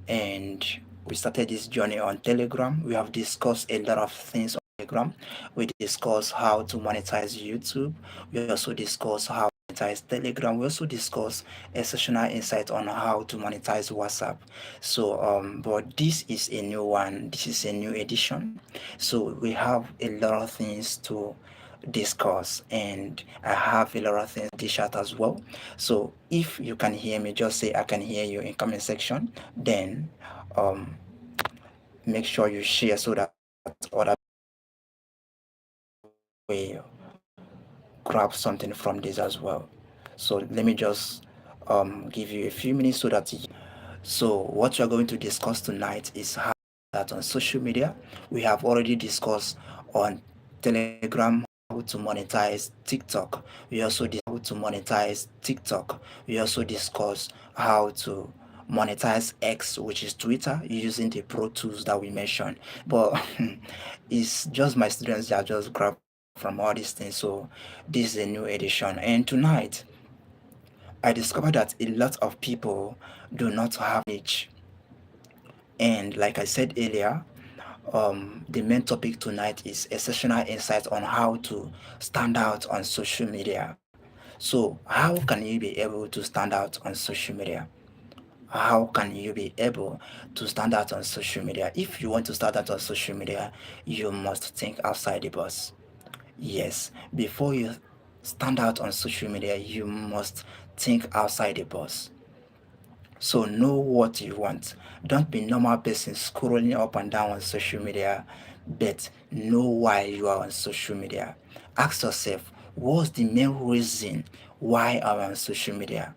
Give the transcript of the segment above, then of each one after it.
and we started this journey on Telegram. We have discussed a lot of things on Telegram. We discussed how to monetize YouTube. We also discussed how to monetize Telegram. We also discussed a sessional insight on how to monetize WhatsApp. So, but this is a new one. This is a new edition. So we have a lot of things to discuss, and I have a lot of things to dish out as well. So if you can hear me, just say I can hear you in comment section. Then um make sure you share so that other will grab something from this as well. So let me just give you a few minutes so that so what we are going to discuss tonight is how that on social media. We have already discussed on Telegram how to monetize TikTok. We also discussed how to monetize TikTok. We also discuss how to monetize X, which is Twitter, using the Pro Tools that we mentioned. But it's just my students that just grab from all these things. So this is a new edition. And tonight I discovered that a lot of people do not have niche. And like I said earlier, the main topic tonight is exceptional insights on how to stand out on social media. So, how can you be able to stand out on social media? How can you be able to stand out on social media? If you want to stand out on social media, you must think outside the box. Yes, before you stand out on social media, you must think outside the box. So know what you want. Don't be normal person scrolling up and down on social media, but know why you are on social media. Ask yourself, what's the main reason why I'm on social media?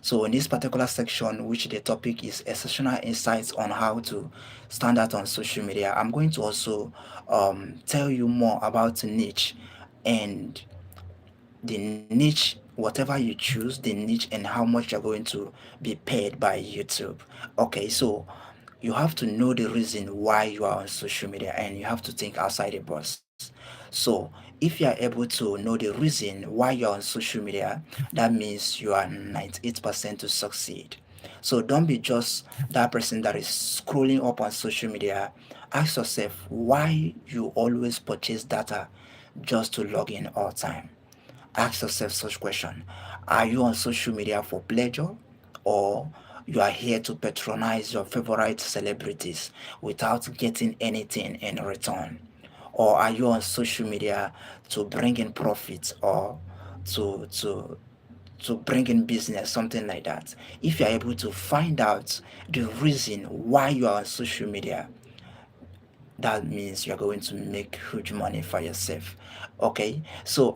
So in this particular section, which the topic is exceptional insights on how to stand out on social media, I'm going to also tell you more about niche and the niche, whatever you choose, the niche and how much you're going to be paid by YouTube. Okay, so you have to know the reason why you are on social media and you have to think outside the box. So if you are able to know the reason why you're on social media, that means you are 98% to succeed. So don't be just that person that is scrolling up on social media. Ask yourself why you always purchase data just to log in all time. Ask yourself such question. Are you on social media for pleasure, or you are here to patronize your favorite celebrities without getting anything in return? Or are you on social media to bring in profit, or to to to bring in business, something like that? If you are able to find out the reason why you are on social media, that means you're going to make huge money for yourself. Okay, so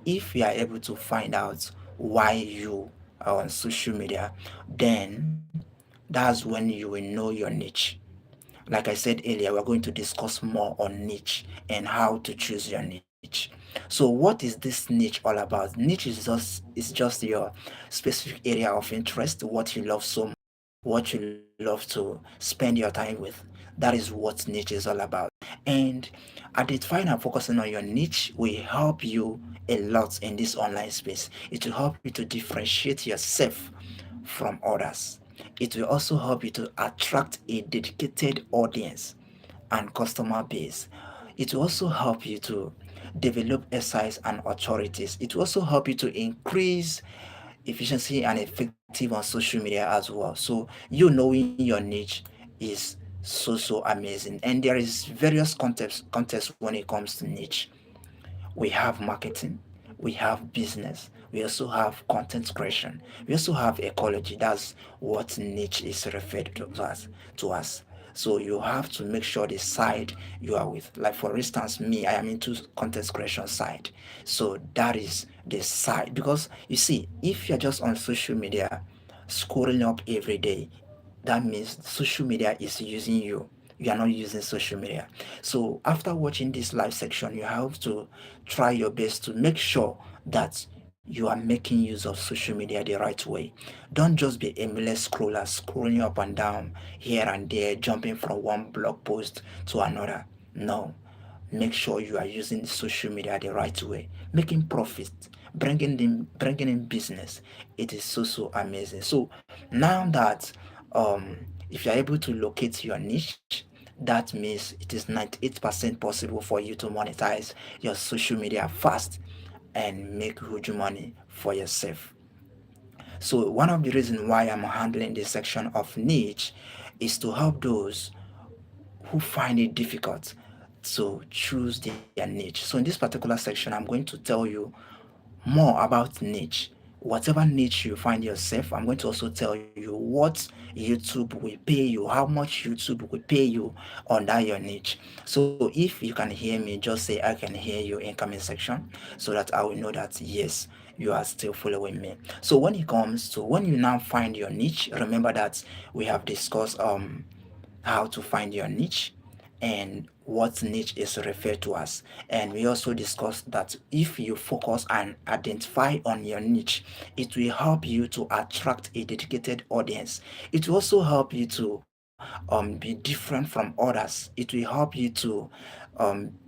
if you are able to find out why you are on social media, then that's when you will know your niche. Like I said earlier, we're going to discuss more on niche and how to choose your niche. So what is this niche all about? Niche is just your specific area of interest, what you love so much, what you love to spend your time with. That is what niche is all about. And identifying and focusing on your niche will help you a lot in this online space. It will help you to differentiate yourself from others. It will also help you to attract a dedicated audience and customer base. It will also help you to develop SIs and authorities. It will also help you to increase efficiency and effective on social media as well. So you knowing your niche is so amazing. And there is various context when it comes to niche. We have marketing, we have business, we also have content creation, we also have ecology. That's what niche is referred to us. So you have to make sure the side you are with. Like for instance, me, I am into content creation side. So that is the side, because you see, if you're just on social media scrolling up every day, that means social media is using you. You are not using social media. So after watching this live section, you have to try your best to make sure that you are making use of social media the right way. Don't just be a aimless scroller scrolling up and down here and there, jumping from one blog post to another. No, make sure you are using social media the right way, making profit, bringing in business. It is so amazing. So now that if you're able to locate your niche, that means it is 98% possible for you to monetize your social media fast and make huge money for yourself. So one of the reasons why I'm handling this section of niche is to help those who find it difficult to choose their niche. So in this particular section, I'm going to tell you more about niche. Whatever niche you find yourself, I'm going to also tell you what YouTube will pay you, how much YouTube will pay you under your niche. So if you can hear me, just say I can hear you in comment section so that I will know that yes, you are still following me. So when it comes to when you now find your niche, remember that we have discussed how to find your niche and what niche is referred to as. And we also discussed that if you focus and identify on your niche, it will help you to attract a dedicated audience. It will also help you to be different from others. It will help you to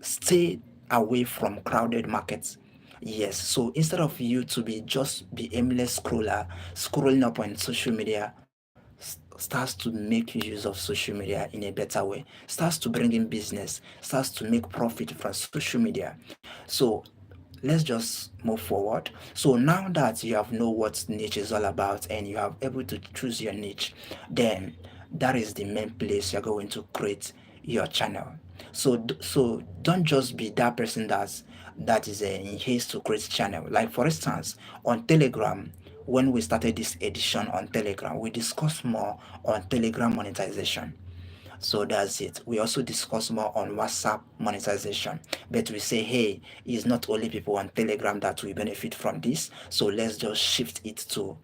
stay away from crowded markets. Yes, so instead of you to be just be aimless scroller, scrolling up on social media, starts to make use of social media in a better way, starts to bring in business, starts to make profit from social media. So let's just move forward. So now that you have know what niche is all about and you have able to choose your niche, then that is the main place you're going to create your channel. So don't just be that person that is in haste to create channel. Like for instance, on Telegram, when we started this edition on Telegram, we discussed more on Telegram monetization. So that's it. We also discuss more on WhatsApp monetization. But we say, hey, it's not only people on Telegram that will benefit from this. So let's just shift it to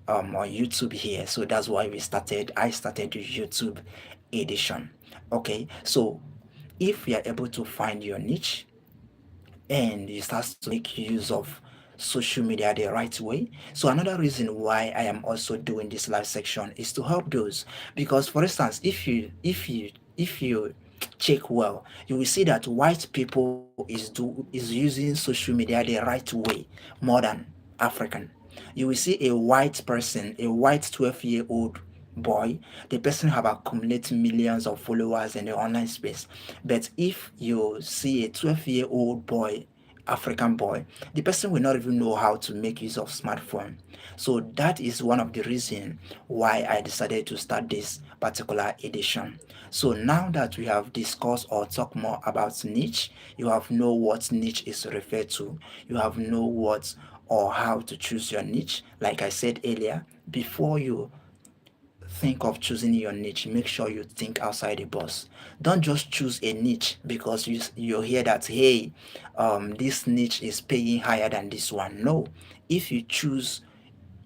on YouTube here. So that's why I started the YouTube edition. Okay. So if you are able to find your niche, and you start to make use of social media the right way. So another reason why I am also doing this live section is to help those, because for instance, if you check well, you will see that white people is using social media the right way more than African. You will see a white person, a white 12-year-old boy, the person have accumulated millions of followers in the online space. But if you see a 12-year-old boy, African boy, the person will not even know how to make use of smartphone. So that is one of the reasons why I decided to start this particular edition. So now that we have discussed or talked more about niche, you have know what niche is referred to. You have know what or how to choose your niche. Like I said earlier, before you think of choosing your niche, make sure you think outside the box. Don't just choose a niche because you hear that, hey, this niche is paying higher than this one. No, if you choose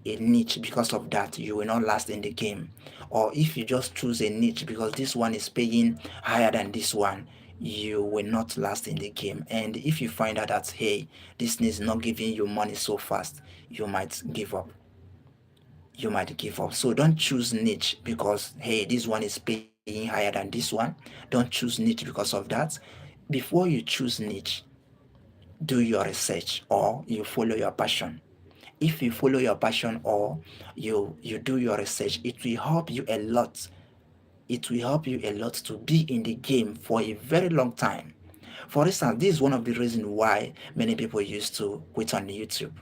a niche because of that, you will not last in the game. Or if you just choose a niche because this one is paying higher than this one, you will not last in the game. And if you find out that, hey, this niche is not giving you money so fast, you might give up. So don't choose niche because hey, this one is paying higher than this one. Don't choose niche because of that. Before you choose niche, do your research or you follow your passion. If you follow your passion or you do your research, it will help you a lot. It will help you a lot to be in the game for a very long time. For instance, this is one of the reasons why many people used to quit on YouTube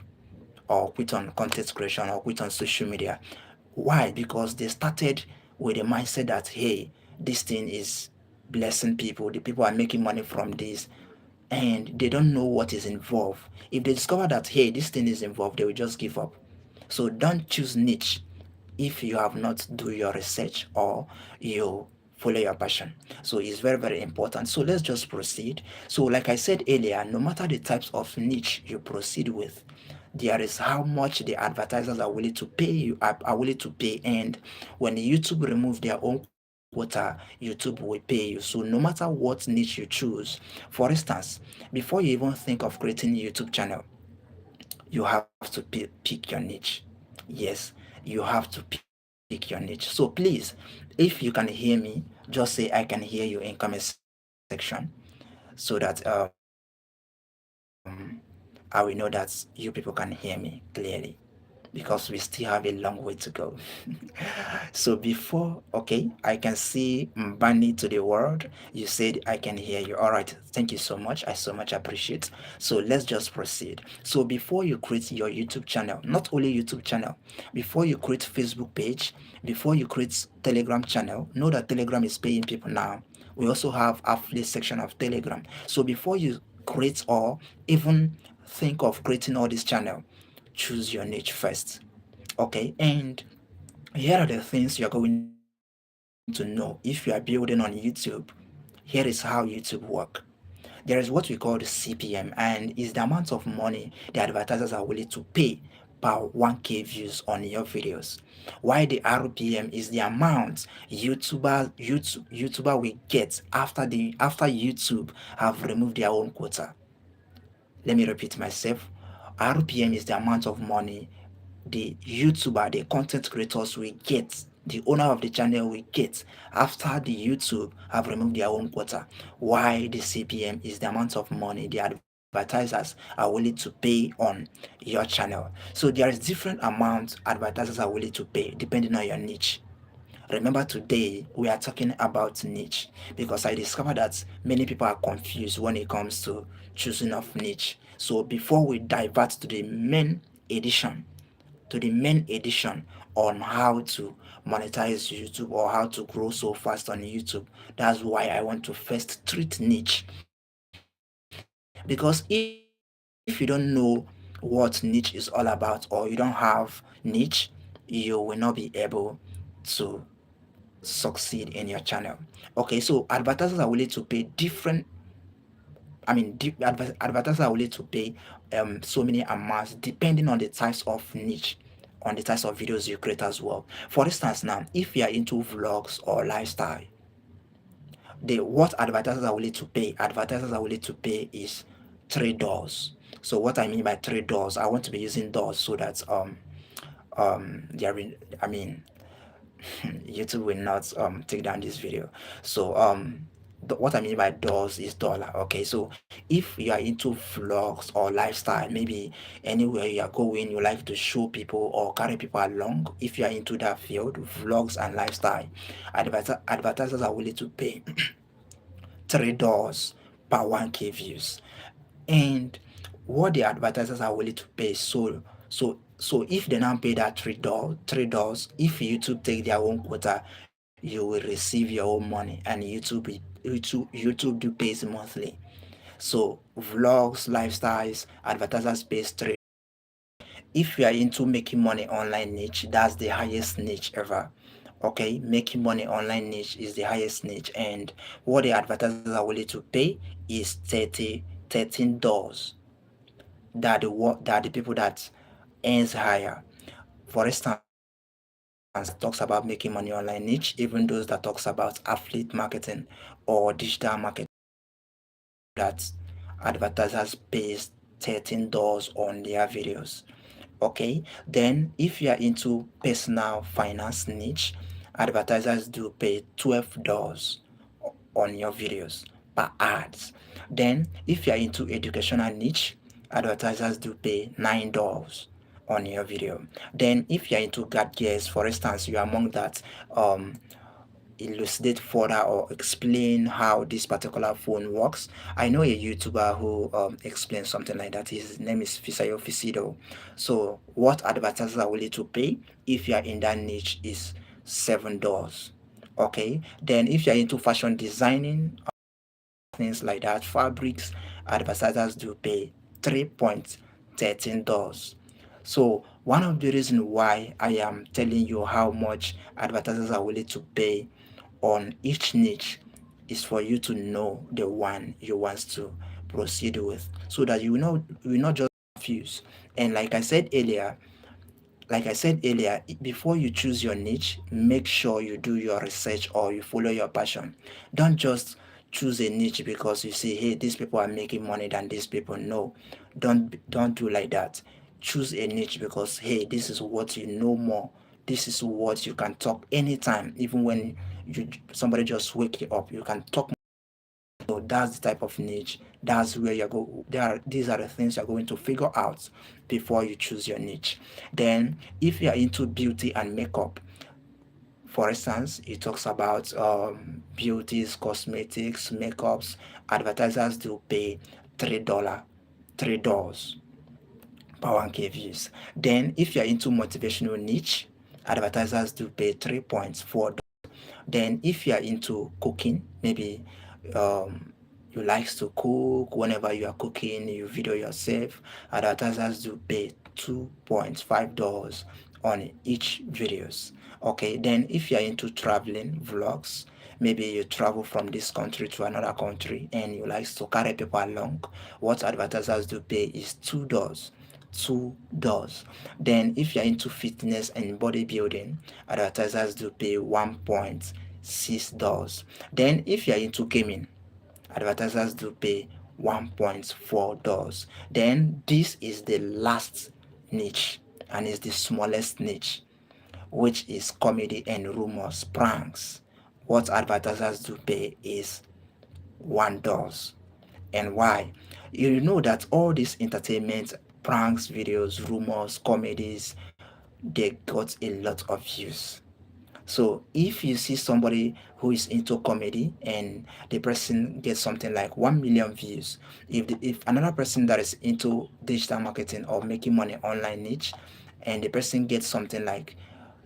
or quit on content creation or quit on social media. Why? Because they started with a mindset that hey, this thing is blessing people, the people are making money from this, and they don't know what is involved. If they discover that hey, this thing is involved, they will just give up. So don't choose niche if you have not do your research or you follow your passion. So it's very, very important. So let's just proceed. So like I said earlier, no matter the types of niche you proceed with, there is how much the advertisers are willing to pay are willing to pay. And when YouTube remove their own quota, YouTube will pay you. So no matter what niche you choose, for instance, before you even think of creating a YouTube channel, you have to pick your niche. Yes, you have to pick your niche. So please, if you can hear me, just say I can hear you in comment section so that I will know that you people can hear me clearly. because we still have a long way to go. So before, okay, I can see Mbani to the world. You said I can hear you. All right, thank you so much. I so much appreciate. So let's just proceed. So before you create your YouTube channel, not only YouTube channel, before you create Facebook page, before you create Telegram channel, know that Telegram is paying people now. We also have affiliate section of Telegram. So before you create or even think of creating all this channel, choose your niche first. Okay, and here are the things you're going to know if you are building on YouTube. Here is how YouTube work. There is what we call the CPM, and is the amount of money the advertisers are willing to pay per 1k views on your videos. While the RPM is the amount YouTuber will get after YouTube have removed their own quota. Let me repeat myself. RPM is the amount of money the YouTuber, the content creators will get, the owner of the channel will get after the YouTube have removed their own quota. Why the CPM is the amount of money the advertisers are willing to pay on your channel. So there is different amounts advertisers are willing to pay depending on your niche. Remember, today we are talking about niche because I discovered that many people are confused when it comes to choosing of niche. So before we divert edition, to the main edition on how to monetize YouTube or how to grow so fast on YouTube, that's why I want to first treat niche. Because if you don't know what niche is all about or you don't have niche, you will not be able to succeed in your channel. Okay, so advertisers are willing to pay different, advertisers are willing to pay so many amounts depending on the types of niche, on the types of videos you create as well. For instance, now if you are into vlogs or lifestyle, the what advertisers are willing to pay is $3. So what I mean by $3, I want to be using dollars so that there will, I mean YouTube will not take down this video. So what I mean by dollars is dollar. Okay, so if you are into vlogs or lifestyle, maybe anywhere you are going, you like to show people or carry people along. If you are into that field, vlogs and lifestyle, advertisers are willing to pay $3 per 1k views. And what the advertisers are willing to pay, so if they now pay that $3, if YouTube take their own quota, you will receive your own money, and YouTube do pays monthly. So vlogs, lifestyles, advertisers pays if you are into making money online niche, that's the highest niche ever. Okay, making money online niche is the highest niche, and what the advertisers are willing to pay is $13. That the people that earns higher. For instance, those that talks about making money online niche, even those that talks about affiliate marketing or digital marketing, that advertisers pays $13 on their videos. Okay, then if you are into personal finance niche, advertisers do pay $12 on your videos per ads. Then if you are into educational niche, advertisers do pay $9 on your video. Then if you are into gadgets, for instance, you are among that elucidate further or explain how this particular phone works. I know a YouTuber who explains something like that. His name is Fisayo Fisido. So what advertisers are willing to pay if you are in that niche is $7. Okay. Then if you are into fashion designing, things like that, fabrics, advertisers do pay $3.13. So one of the reasons why I am telling you how much advertisers are willing to pay on each niche is for you to know the one you want to proceed with, so that you will not just confuse. And like I said earlier, before you choose your niche, make sure you do your research or you follow your passion. Don't just choose a niche because you say, hey, these people are making money than these people. No, don't do like that. Choose a niche because hey, this is what you know more. This is what you can talk anytime, even when somebody just wake you up, you can talk. So that's the type of niche. That's where you go. These are the things you're going to figure out before you choose your niche. Then, if you're into beauty and makeup, for instance, it talks about beauties, cosmetics, makeups. Advertisers do pay $3, $3 per 1K views. Then, if you're into motivational niche, advertisers do pay 3.4. Then, if you're into cooking, maybe um, you like to cook. Whenever you are cooking, you video yourself. Advertisers do pay $2.5 on each videos. Okay, then if you're into traveling vlogs, maybe you travel from this country to another country and you like to carry people along, what advertisers do pay is $2. $2. Then if you're into fitness and bodybuilding, advertisers do pay $1.6. Then if you're into gaming, advertisers do pay $1.4. Then this is the last niche and is the smallest niche, which is comedy and rumors, pranks. What advertisers do pay is $1. And why? You know that all these entertainment, pranks, videos, rumors, comedies, they got a lot of views. So if you see somebody who is into comedy and the person gets something like 1 million views, if another person that is into digital marketing or making money online niche, and the person gets something like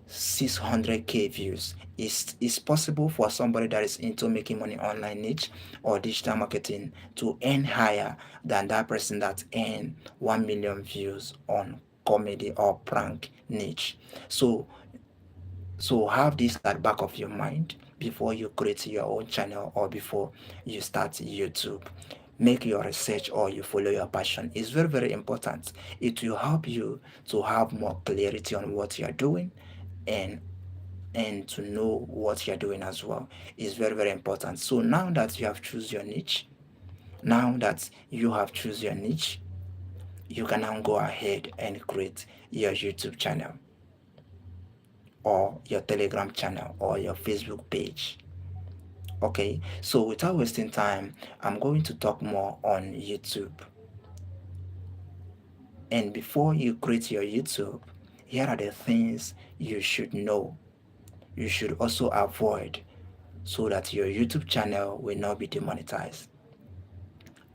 600K views, it's possible for somebody that is into making money online niche or digital marketing to earn higher than that person that earn 1 million views on comedy or prank niche. So have this at back of your mind before you create your own channel or before you start YouTube. Make your research or you follow your passion. It's very, very important. It will help you to have more clarity on what you're doing and to know what you're doing as well. It's very, very important. So now that you have choose your niche, now that you have choose your niche, you can now go ahead and create your YouTube channel or your Telegram channel or your Facebook page. Okay, so without wasting time, I'm going to talk more on YouTube. And before you create your YouTube, here are the things you should know. You should also avoid so that your YouTube channel will not be demonetized.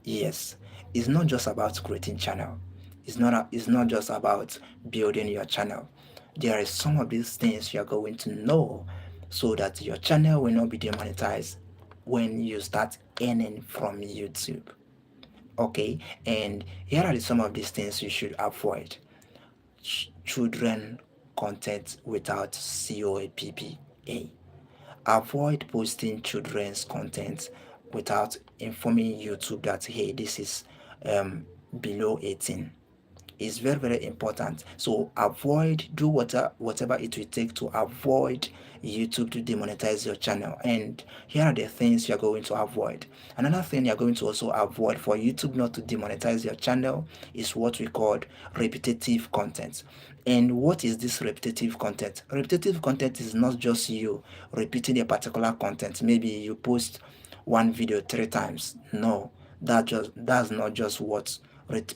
Yes, it's not just about creating channel. It's not just about building your channel. There are some of these things you are going to know so that your channel will not be demonetized when you start earning from YouTube. Okay, and here are some of these things you should avoid. Children content without COAPPA. Avoid posting children's content without informing YouTube that hey, this is um, below 18. Is very, very important. So avoid, do whatever it will take to avoid YouTube to demonetize your channel. And here are the things you're going to avoid. Another thing you're going to also avoid for YouTube not to demonetize your channel is what we call repetitive content. And what is this repetitive content? Repetitive content is not just you repeating a particular content. Maybe you post one video 3 times. No, that's not just what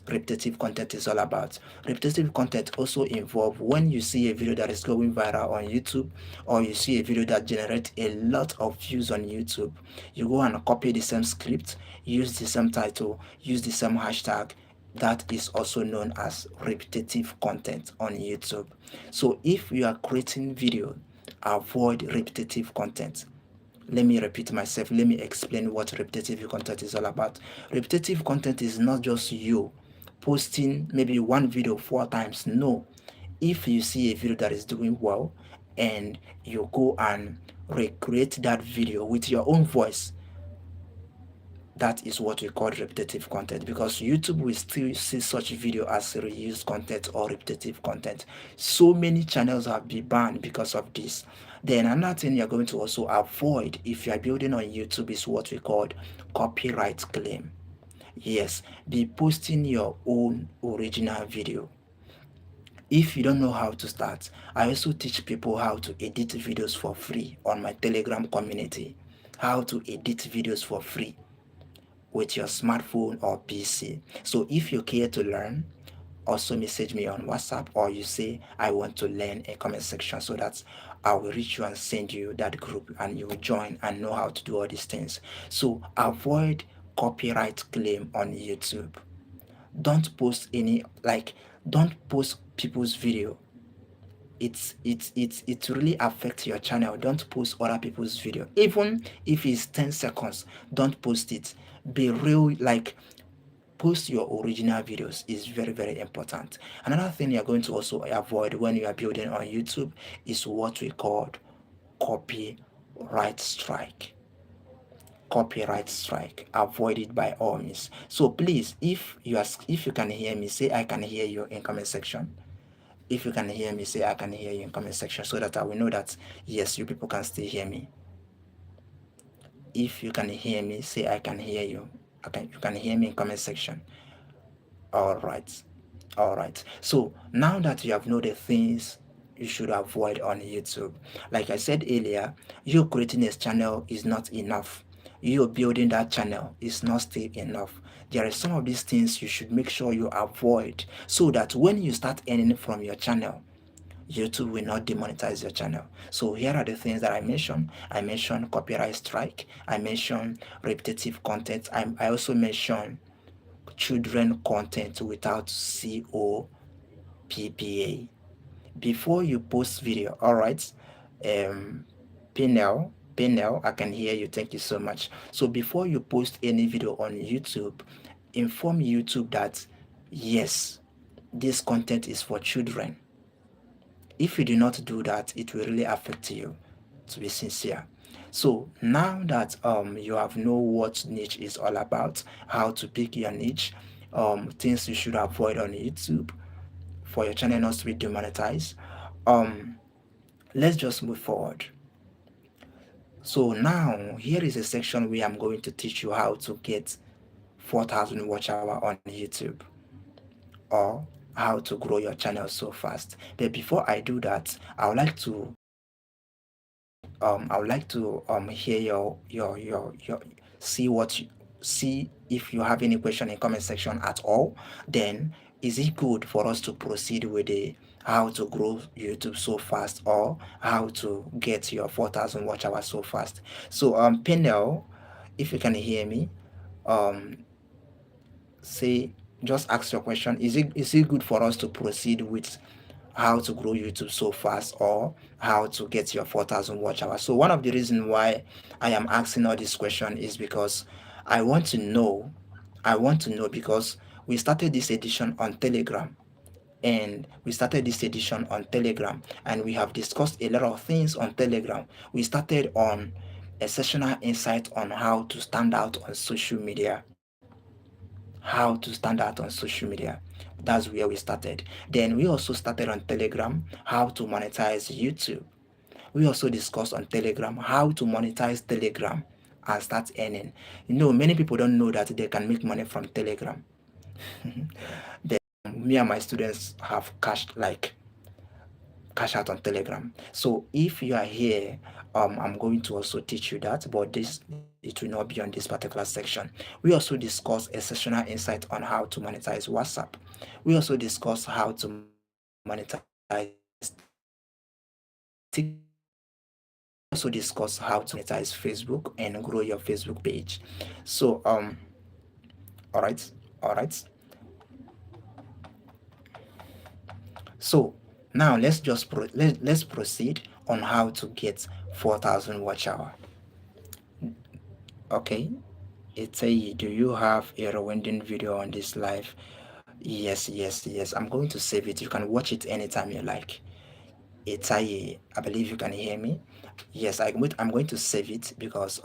repetitive content is all about. Repetitive content also involve when you see a video that is going viral on YouTube or you see a video that generates a lot of views on YouTube, you go and copy the same script, use the same title, use the same hashtag. That is also known as repetitive content on YouTube. So if you are creating video, avoid repetitive content. Let me repeat myself. Let me explain what repetitive content is all about. Repetitive content is not just you posting maybe one video 4 times. No. If you see a video that is doing well and you go and recreate that video with your own voice, that is what we call repetitive content, because YouTube will still see such video as reused content or repetitive content. So many channels have been banned because of this. Then another thing you're going to also avoid if you are building on YouTube is what we call copyright claim. Yes, be posting your own original video. If you don't know how to start, I also teach people how to edit videos for free on my Telegram community. How to edit videos for free with your smartphone or PC. So if you care to learn, also message me on WhatsApp, or you say I want to learn a comment section, so that I will reach you and send you that group and you will join and know how to do all these things. So avoid copyright claim on YouTube. Don't post any, like, don't post people's video. It really affects your channel. Don't post other people's video, even if it's 10 seconds. Don't post it. Be real, like, post your original videos is very, very important. Another thing you're going to also avoid when you are building on YouTube is what we call copyright strike. Copyright strike, avoid it by all means. So please, if you can hear me, say I can hear you in comment section. If you can hear me, say I can hear you in comment section, so that I will know that yes, you people can still hear me. If you can hear me, say I can hear you. Okay, you can hear me in comment section. All right. All right. So now that you have know the things you should avoid on YouTube, like I said earlier, you creating a channel is not enough. You building that channel is not still enough. There are some of these things you should make sure you avoid, so that when you start earning from your channel, YouTube will not demonetize your channel. So here are the things that I mentioned. I mentioned copyright strike. I mentioned repetitive content. I also mentioned children content without COPPA. Before you post video, all right. Um, Pinel, I can hear you. Thank you so much. So before you post any video on YouTube, inform YouTube that yes, this content is for children. If you do not do that, it will really affect you, to be sincere. So now that you have know what niche is all about, how to pick your niche, things you should avoid on YouTube for your channel not to be demonetized, um let's just move forward. So now here is a section where I'm going to teach you how to get 4,000 watch hour on YouTube, or how to grow your channel so fast. But before I do that, I would like to hear your see what you, see if you have any question in comment section at all. Then is it good for us to proceed with the how to grow YouTube so fast, or how to get your 4,000 watch hours so fast? So Penel, if you can hear me, um say, just ask your question. Is it good for us to proceed with how to grow YouTube so fast, or how to get your 4,000 watch hours? So one of the reasons why I am asking all this question is because I want to know. I want to know because we started this edition on Telegram, and we have discussed a lot of things on Telegram. We started on a sessional insight on how to stand out on social media. That's where we started. Then we also started on Telegram how to monetize YouTube. We also discussed on Telegram how to monetize Telegram and start earning. Many people don't know that they can make money from Telegram. Then me and my students have cash out on Telegram. So if you are here, I'm going to also teach you that, but this it will not be on this particular section. We also discuss a sessional insight on how to monetize WhatsApp. We also discuss how to monetize TikTok. We also discuss how to monetize Facebook and grow your Facebook page. So all right. So now let's proceed on how to get 4,000 watch hour. Okay, it's a do you have a rewinding video on this live? Yes. I'm going to save it. You can watch it anytime you like. It's I believe you can hear me. Yes, I'm going to save it because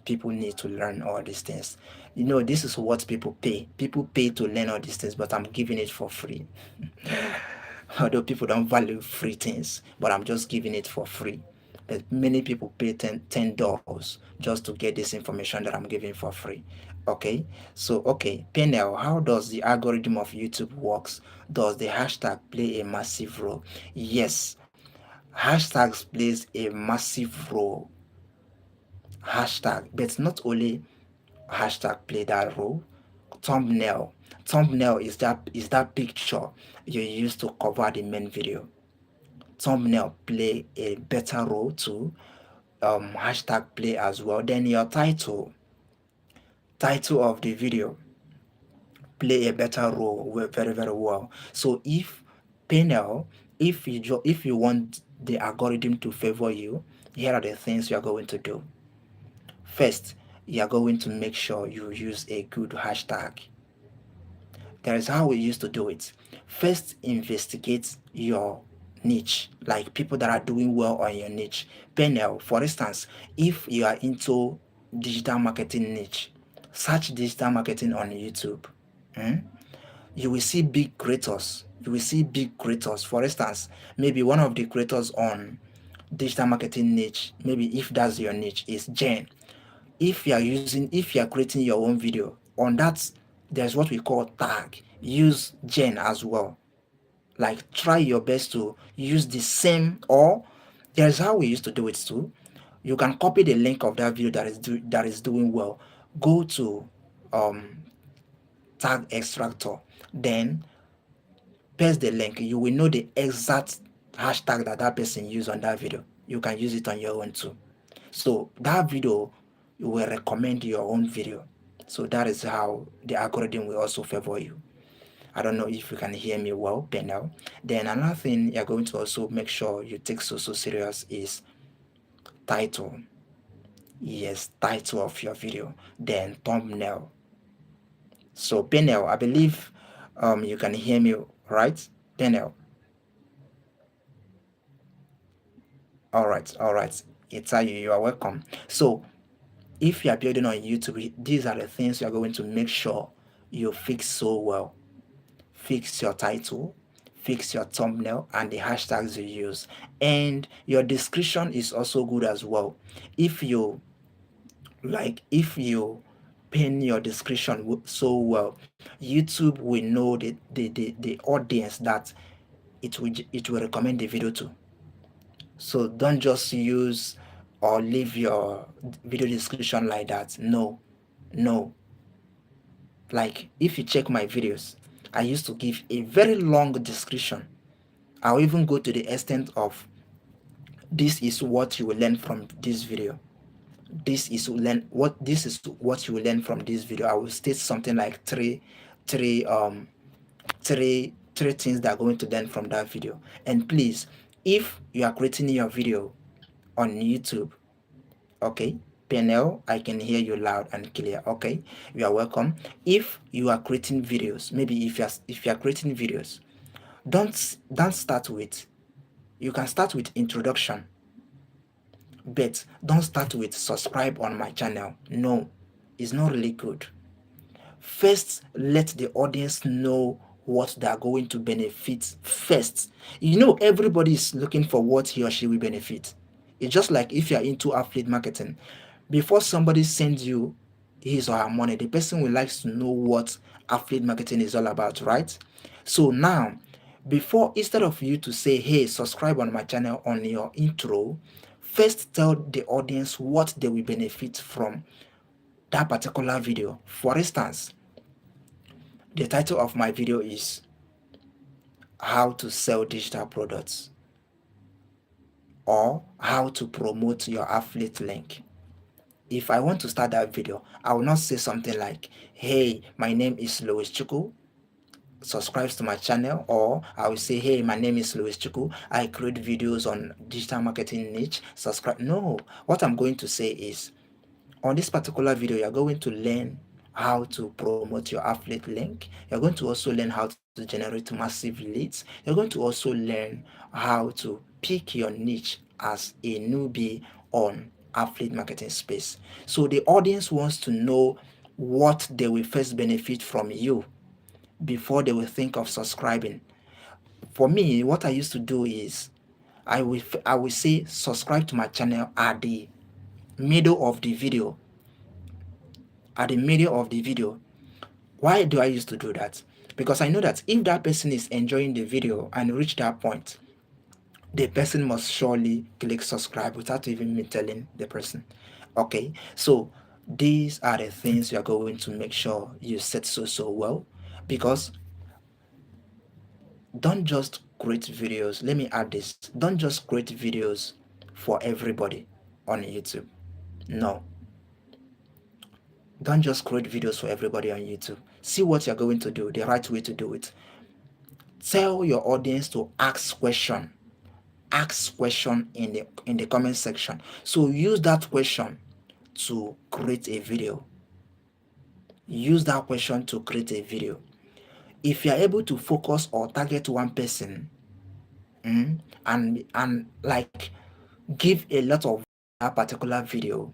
people need to learn all these things. This is what people pay. People pay to learn all these things, but I'm giving it for free. Although people don't value free things, but I'm just giving it for free. But many people pay $10 just to get this information that I'm giving for free. Okay, so okay, Penel, how does the algorithm of YouTube works? Does the hashtag play a massive role? Yes, hashtags plays a massive role. Hashtag, but not only hashtag play that role. Thumbnail. Thumbnail is that picture you use to cover the main video. Thumbnail play a better role too. Hashtag play as well. Then your title of the video play a better role very very well. So if panel, if you want the algorithm to favor you, here are the things you are going to do. First, you are going to make sure you use a good hashtag. That is how we used to do it. First, investigate your niche, like people that are doing well on your niche. Panel, for instance, if you are into digital marketing niche, search digital marketing on YouTube. Hmm? You will see big creators. You will see big creators. For instance, maybe one of the creators on digital marketing niche, maybe if that's your niche, is Jen. If you are creating your own video on that, there's what we call tag. Use Jen as well. Like try your best to use the same, or there's how we used to do it too. You can copy the link of that video that is doing well. Go to um tag extractor, then paste the link. You will know the exact hashtag that person used on that video. You can use it on your own too. So that video, you will recommend your own video. So that is how the algorithm will also favor you. I don't know if you can hear me well by now. Then another thing you're going to also make sure you take so serious is title. Yes, title of your video. Then thumbnail. So panel, I believe you can hear me right? Panel. All right. It's you are welcome. So if you are building on YouTube, these are the things you are going to make sure you fix so well. Fix your title, fix your thumbnail, and the hashtags you use. And your description is also good as well. If you pin your description so well, YouTube will know the audience that it will recommend the video to. So don't just use or leave your video description like that. No, no. Like if you check my videos, I used to give a very long description. I'll even go to the extent of this is what you will learn from this video. This is what you will learn from this video. I will state something like three three things that are going to learn from that video. And please, if you are creating your video on YouTube, okay, PNL, I can hear you loud and clear. Okay, you are welcome. If you are creating videos, maybe if you are creating videos, don't start with. You can start with introduction, but don't start with subscribe on my channel. No, it's not really good. First, let the audience know what they are going to benefit first. Everybody is looking for what he or she will benefit. It's just like if you are into affiliate marketing. Before somebody sends you his or her money, the person will like to know what affiliate marketing is all about, right? So now, instead of you to say, hey, subscribe on my channel on your intro, first tell the audience what they will benefit from that particular video. For instance, the title of my video is how to sell digital products or how to promote your affiliate link. If I want to start that video, I will not say something like, hey, my name is Louis Chuku, subscribes to my channel, or I will say, hey, my name is Louis Chuku, I create videos on digital marketing niche, subscribe. No, what I'm going to say is, on this particular video, you're going to learn how to promote your affiliate link. You're going to also learn how to generate massive leads. You're going to also learn how to pick your niche as a newbie on affiliate marketing space. So the audience wants to know what they will first benefit from you before they will think of subscribing. For me, what I used to do is I will say subscribe to my channel at the middle of the video. At the middle of the video. Why do I used to do that? Because I know that if that person is enjoying the video and reach that point, the person must surely click subscribe without even me telling the person. Okay, so These are the things you are going to make sure you set so well, because don't just create videos. Let me add this. Don't just create videos for everybody on YouTube. No, don't just create videos for everybody on YouTube. See what you're going to do, the right way to do it. Tell your audience to ask question. Ask question in the comment section. So use that question to create a video. Use that question to create a video. If you are able to focus or target one person, and like give a lot of that particular video,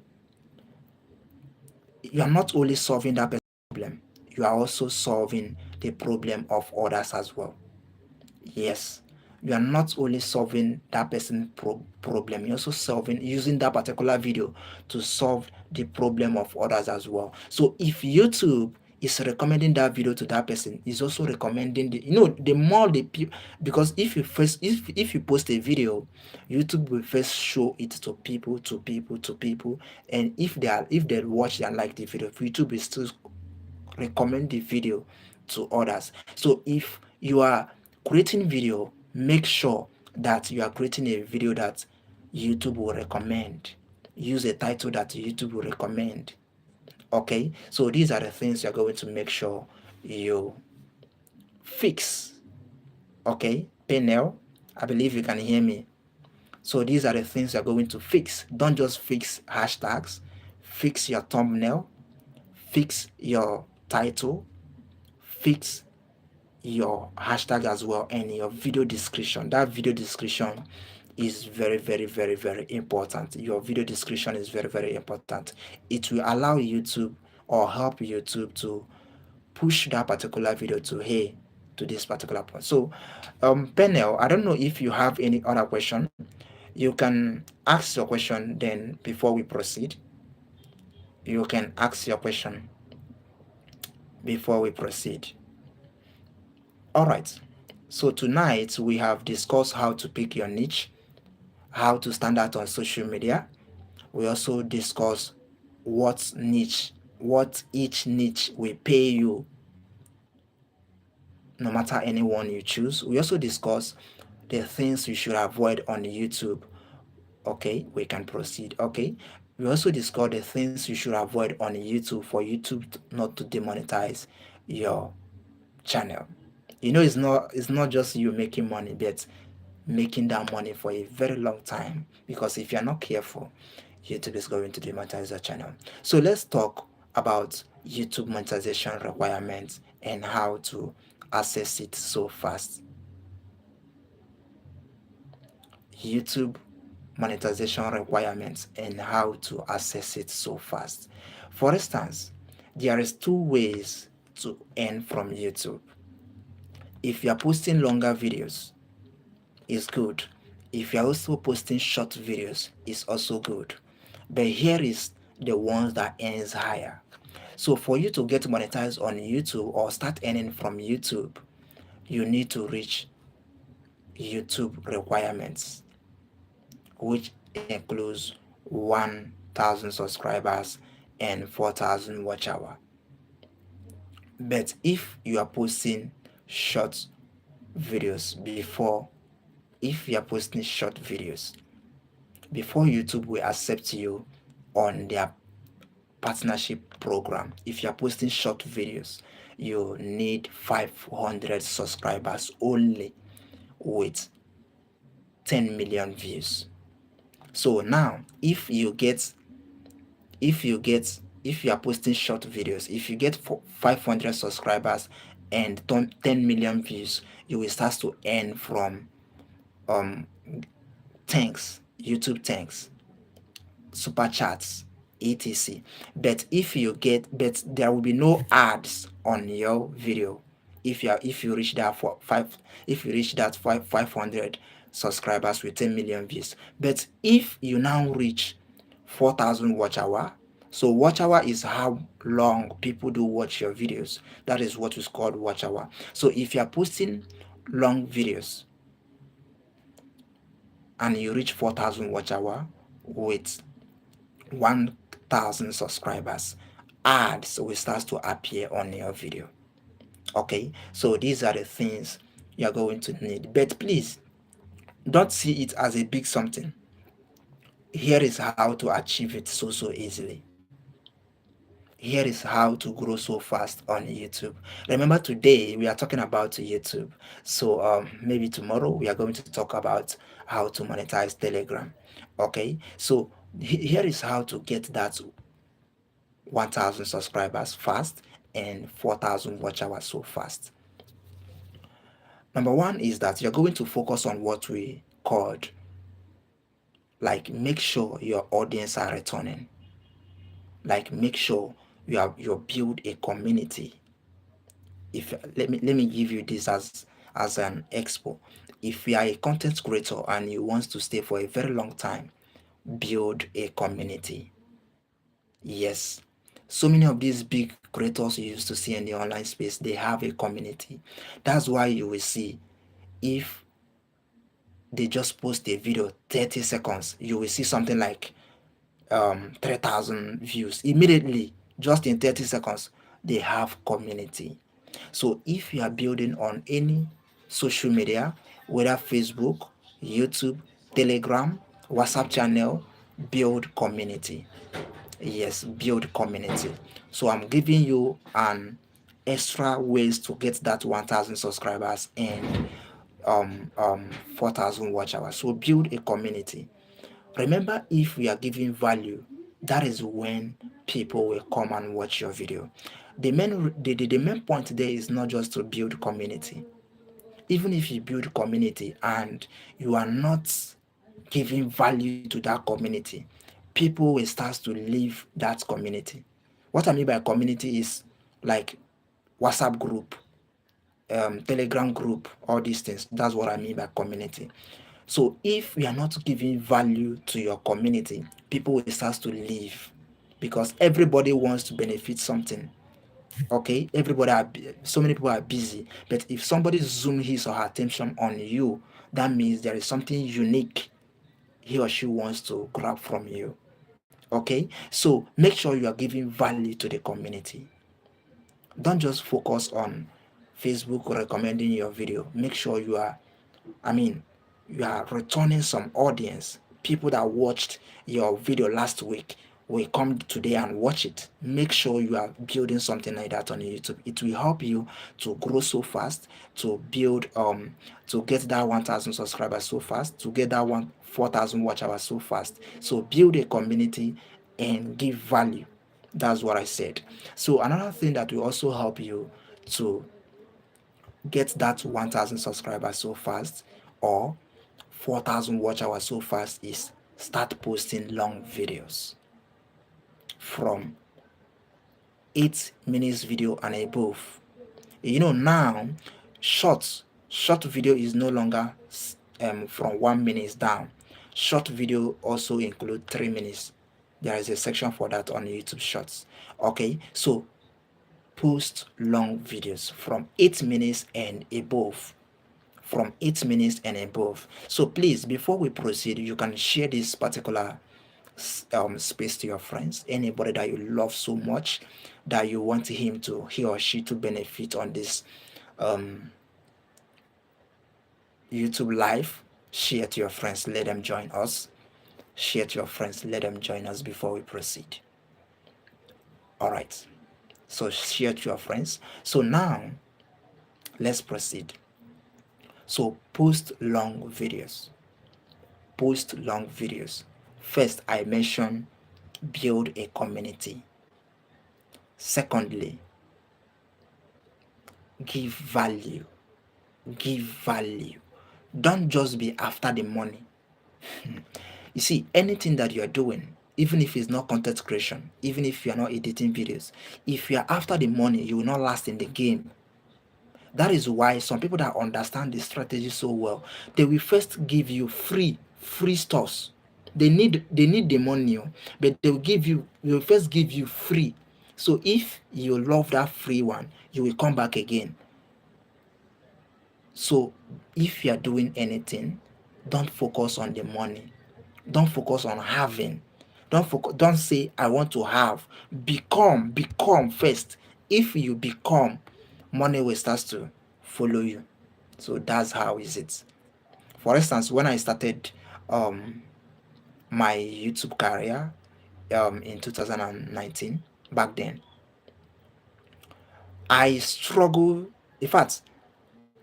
you are not only solving that problem, you are also solving the problem of others as well. Yes, you are not only solving that person's problem, you're also solving using that particular video to solve the problem of others as well. So if YouTube is recommending that video to that person, is also recommending the more the people, because if you post a video, YouTube will first show it to people, and if they watch and like the video, YouTube will still recommend the video to others. So if you are creating video, make sure that you are creating a video that YouTube will recommend. Use a title that YouTube will recommend. Okay, so these are the things you're going to make sure you fix. Okay, panel, I believe you can hear me. So these are the things you're going to fix. Don't just fix hashtags, fix your thumbnail, fix your title, fix your hashtag as well, and your video description. That video description is very important. Your video description is very important. It will allow YouTube or help YouTube to push that particular video to this particular point. So Penel, I don't know if you have any other question. You can ask your question, then before we proceed, you can ask your question before we proceed. All right. So tonight we have discussed how to pick your niche, how to stand out on social media. We also discuss what each niche will pay you, no matter any one you choose. We also discuss the things you should avoid on YouTube. Okay, we can proceed. Okay. We also discuss the things you should avoid on YouTube for YouTube not to demonetize your channel. It's not just you making money, but making that money for a very long time, because if you're not careful, YouTube is going to demonetize your channel. So let's talk about YouTube monetization requirements and how to access it so fast. YouTube monetization requirements and how to access it so fast. For instance, there is two ways to earn from YouTube. If you are posting longer videos, it's good. If you're also posting short videos, it's also good. But here is the ones that earns higher. So for you to get monetized on YouTube or start earning from YouTube, you need to reach YouTube requirements, which includes 1,000 subscribers and 4,000 watch hour. But if you are posting short videos if you are posting short videos, before YouTube will accept you on their partnership program, if you are posting short videos, you need 500 subscribers only with 10 million views. So now if you are posting short videos, if you get 500 subscribers and 10 million views, you will start to earn from thanks, YouTube thanks, super chats, etc. But there will be no ads on your video if you reach that 500 subscribers with 10 million views. But if you now reach 4,000 watch hour, so watch hour is how long people do watch your videos. That is what is called watch hour. So if you are posting long videos and you reach 4,000 watch hour with 1000 subscribers, ads will start to appear on your video. Okay, so these are the things you're going to need, but please don't see it as a big something. Here is how to achieve it so easily. Here is how to grow so fast on YouTube. Remember, today we are talking about YouTube. So maybe tomorrow we are going to talk about how to monetize Telegram. Okay, so here is how to get that 1000 subscribers fast and 4000 watch hours so fast. Number one is that you're going to focus on what we called, like, make sure your audience are returning. Like, make sure you build a community. If let me give you this as an expo. If you are a content creator and you want to stay for a very long time, build a community. Yes, so many of these big creators you used to see in the online space, they have a community. That's why you will see, if they just post a video 30 seconds, you will see something like 3,000 views immediately, just in 30 seconds. They have community. So if you are building on any social media, whether Facebook, YouTube, Telegram, WhatsApp channel, build community. Yes, build community. So I'm giving you an extra ways to get that 1000 subscribers and 4000 watch hours. So build a community. Remember, if we are giving value, that is when people will come and watch your video. The main point there is not just to build community. Even if you build community and you are not giving value to that community, people will start to leave that community. What I mean by community is like WhatsApp group, Telegram group, all these things. That's what I mean by community. So if we are not giving value to your community, people will start to leave, because everybody wants to benefit something. Okay, so many people are busy, but if somebody zoom his or her attention on you, that means there is something unique he or she wants to grab from you. Okay, so make sure you are giving value to the community. Don't just focus on Facebook recommending your video. Make sure I mean, you are returning some audience. People that watched your video last week will come today and watch it. Make sure you are building something like that on YouTube. It will help you to grow so fast, to build to get that 1000 subscribers so fast, to get that 4000 watch hours so fast. So build a community and give value. That's what I said. So another thing that will also help you to get that 1000 subscribers so fast, or 4000 watch hours so fast, is start posting long videos from 8 minutes video and above. Now, short video is no longer from 1 minute down. Short video also include 3 minutes. There is a section for that on YouTube Shorts. Okay, so post long videos from 8 minutes and above. From 8 minutes and above. So please, before we proceed, you can share this particular space to your friends, anybody that you love so much, that you want he or she to benefit on this YouTube live. Share to your friends, let them join us. Share to your friends, let them join us before we proceed. All right, so share to your friends. So now let's proceed. So post long videos. First, I mentioned build a community. Secondly, give value. Don't just be after the money. You see, anything that you are doing, even if it's not content creation, even if you are not editing videos, if you are after the money, you will not last in the game. That is why some people that understand the strategy so well, they will first give you free stuffs. They need the money, but they will first give you free. So if you love that free one, you will come back again. So if you are doing anything, don't focus on the money. Don't focus on having. Don't say I want to have. Become first. If you become, money will start to follow you. So that's how is it. For instance, when I started um my YouTube career in 2019, back then, I struggle. In fact,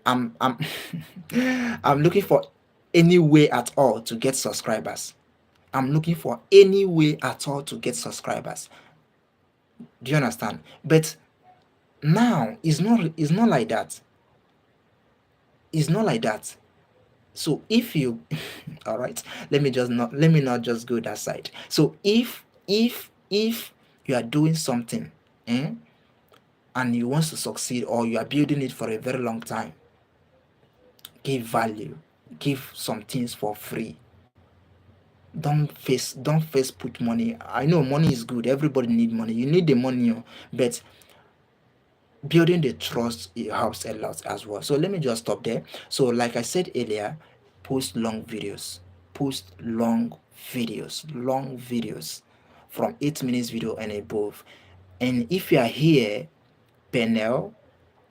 I'm I'm looking for any way at all to get subscribers. I'm looking for any way at all to get subscribers. Do you understand? But now it's not like that. It's not like that. So if you all right, let me not just go that side. So if you are doing something, eh, and you want to succeed, or you are building it for a very long time, give value, give some things for free. Don't face put money. I know money is good, everybody need money, you need the money, oh, but building the trust, it helps a lot as well. So let me just stop there. So like I said earlier, post long videos, long videos from 8 minutes video and above. And if you are here, Penel,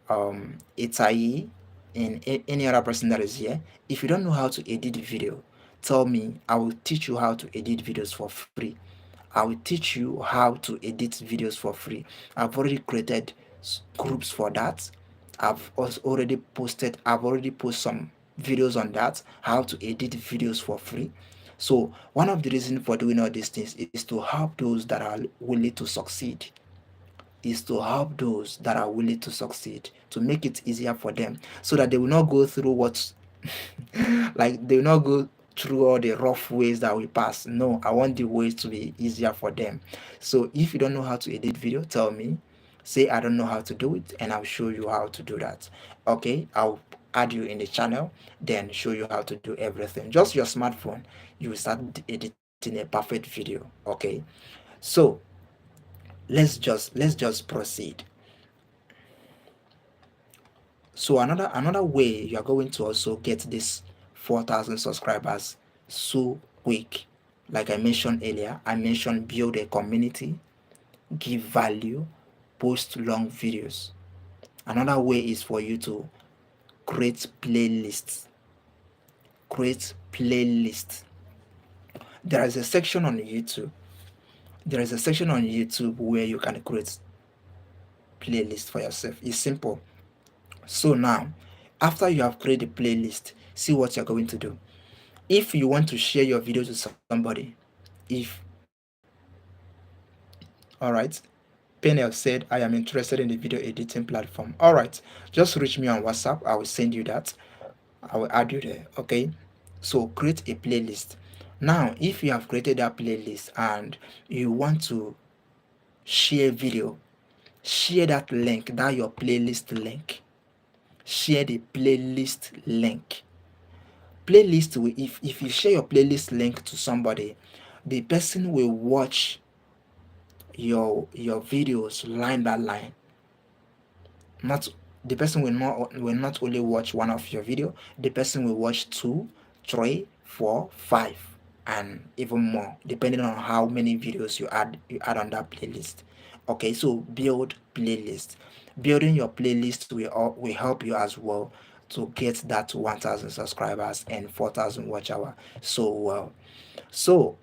Itai, and any other person that is here, if you don't know how to edit video, tell me. I will teach you how to edit videos for free. I will teach you how to edit videos for free. I've already created groups for that. I've also already posted some videos on that, how to edit videos for free. So one of the reasons for doing all these things is to help those that are willing to succeed, to make it easier for them, so that they will not go through what like they will not go through all the rough ways that we pass. No, I want the ways to be easier for them. So if you don't know how to edit video, tell me. Say I don't know how to do it, and I'll show you how to do that. Okay, I'll add you in the channel, then show you how to do everything. Just your smartphone, you will start editing a perfect video. Okay, so let's just proceed. So another way you are going to also get this 4,000 subscribers so quick, like I mentioned earlier, I mentioned build a community, give value, post long videos. Another way is for you to create playlists. Create playlists. There is a section on YouTube. There is a section on YouTube where you can create playlist for yourself. It's simple. So now, after you have created a playlist, see what you're going to do. If you want to share your video to somebody, if all right, Penel said I am interested in the video editing platform. All right, just reach me on WhatsApp. I will send you that. I will add you there. Okay, so create a playlist. Now if you have created that playlist and you want to share video, share that link, that your playlist link. Share the playlist link. Playlist will, if you share your playlist link to somebody, the person will watch your videos line by line. Not The person will not only watch one of your video, the person will watch two, three, four, five, and even more, depending on how many videos you add on that playlist. Okay, so build playlist. Building your playlist will help you as well to get that 1,000 subscribers and 4,000 watch hour so well. So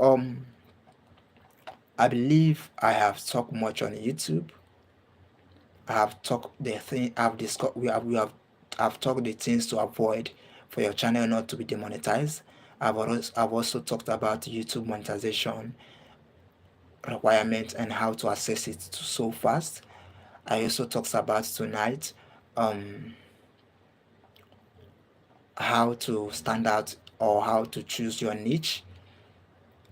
I believe I have talked much on YouTube. I have talked the thing I've discussed. I've talked the things to avoid for your channel not to be demonetized. I've also talked about YouTube monetization requirements and how to access it so fast. I also talked about tonight um how to stand out or how to choose your niche.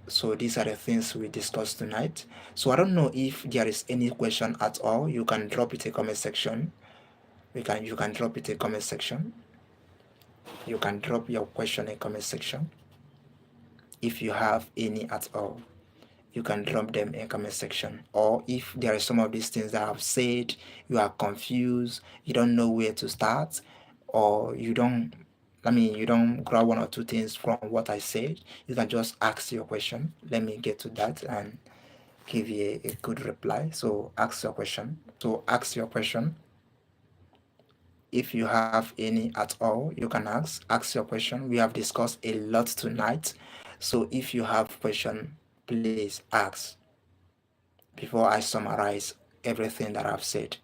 So these are the things we discussed tonight. So I don't know if there is any question at all. You can drop it in comment section. You can drop it in comment section. You can drop your question in comment section. If you have any at all, you can drop them in comment section. Or if there are some of these things that I've said, you are confused, you don't know where to start, or you don't you don't grab one or two things from what I said, you can just ask your question. Let me get to that and give you a good reply. So ask your question. So ask your question. If you have any at all, you can ask your question. We have discussed a lot tonight. So if you have question, please ask before I summarize everything that I've said.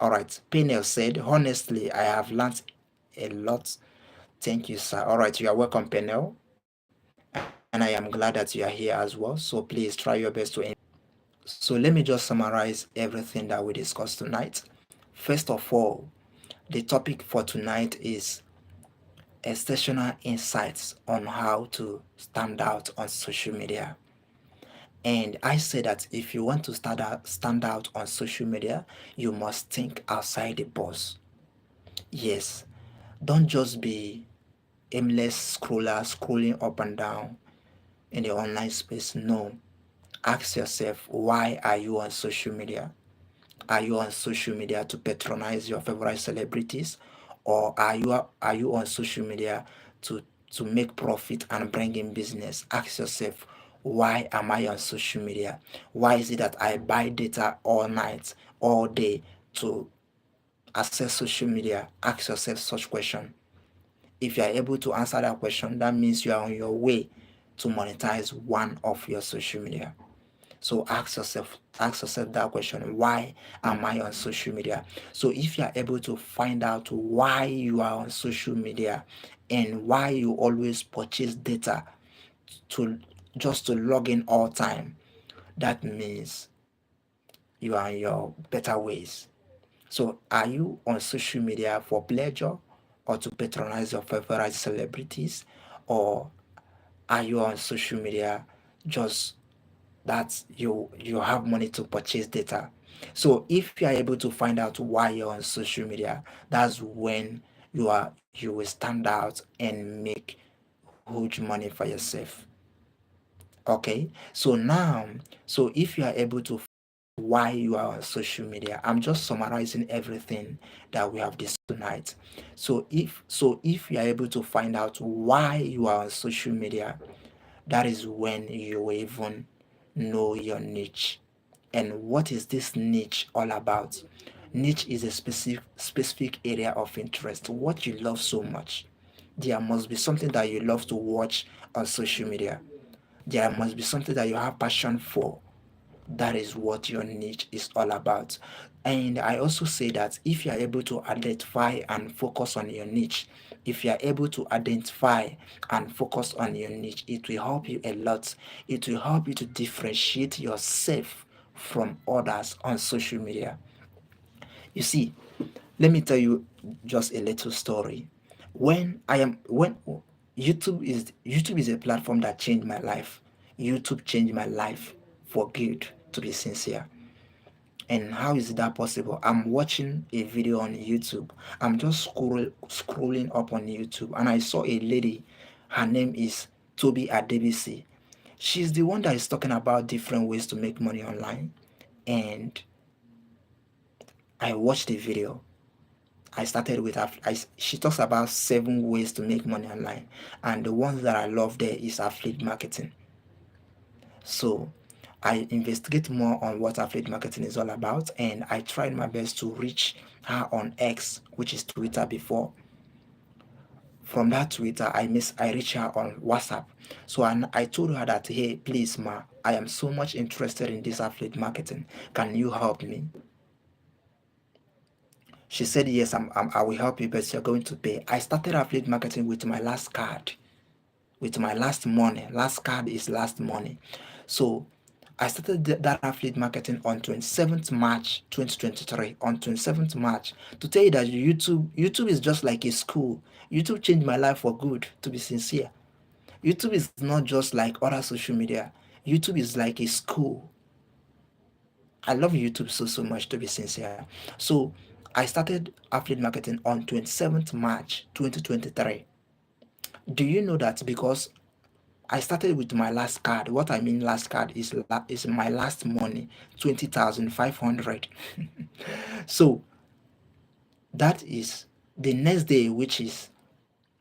All right. Pinel said, honestly, I have learned a lot. Thank you, sir. All right. You are welcome, Pinel. And I am glad that you are here as well. So please try your best to. So let me just summarize everything that we discussed tonight. First of all, the topic for tonight is exceptional insights on how to stand out on social media. And I say that if you want to stand out on social media, you must think outside the box. Yes, don't just be aimless scroller scrolling up and down in the online space. No. Ask yourself, why are you on social media? Are you on social media to patronize your favorite celebrities, or are you on social media to to make profit and bring in business? Ask yourself, why am I on social media? Why is it that I buy data all night, all day to access social media? Ask yourself such question. If you are able to answer that question, that means you are on your way to monetize one of your social media. So ask yourself that question, why am I on social media? So if you are able to find out why you are on social media and why you always purchase data to just to log in all time, that means you are in your better ways. So are you on social media for pleasure or to patronize your favorite celebrities, or are you on social media just that you have money to purchase data? So if you are able to find out why you're on social media, that's when you will stand out and make huge money for yourself. Okay, so now, so if you are able to why you are on social media, I'm just summarizing everything that we have discussed tonight. So if you are able to find out why you are on social media, that is when you will even know your niche. And what is this niche all about? Niche is a specific area of interest, what you love so much. There must be something that you love to watch on social media. There must be something that you have passion for. That is what your niche is all about. And I also say that if you are able to identify and focus on your niche, if you are able to identify and focus on your niche, it will help you a lot. It will help you to differentiate yourself from others on social media. You see, let me tell you just a little story. When YouTube is a platform that changed my life. YouTube changed my life for good, to be sincere. And how is that possible? I'm watching a video on YouTube. I'm just scrolling up on YouTube, and I saw a lady. Her name is Toby Adebisi. She's the one that is talking about different ways to make money online. And I watched the video. I started with she talks about 7 ways to make money online, and the ones that I love there is affiliate marketing. So I investigate more on what affiliate marketing is all about, and I tried my best to reach her on X, which is Twitter before. From that Twitter, I reached her on WhatsApp. So I told her that, hey, please, ma, I am so much interested in this affiliate marketing. Can you help me? She said, yes, I will help you, but you're going to pay. I started affiliate marketing with my last card, with my last money. Last card is last money. So I started that affiliate marketing on 27th March 2023. On 27th March, to tell you that YouTube is just like a school. YouTube changed my life for good, to be sincere. YouTube is not just like other social media. YouTube is like a school. I love YouTube so much, to be sincere. So I started affiliate marketing on 27th March 2023. Do you know that because I started with my last card? What I mean last card is my last money, 20,500. So that is The next day, which is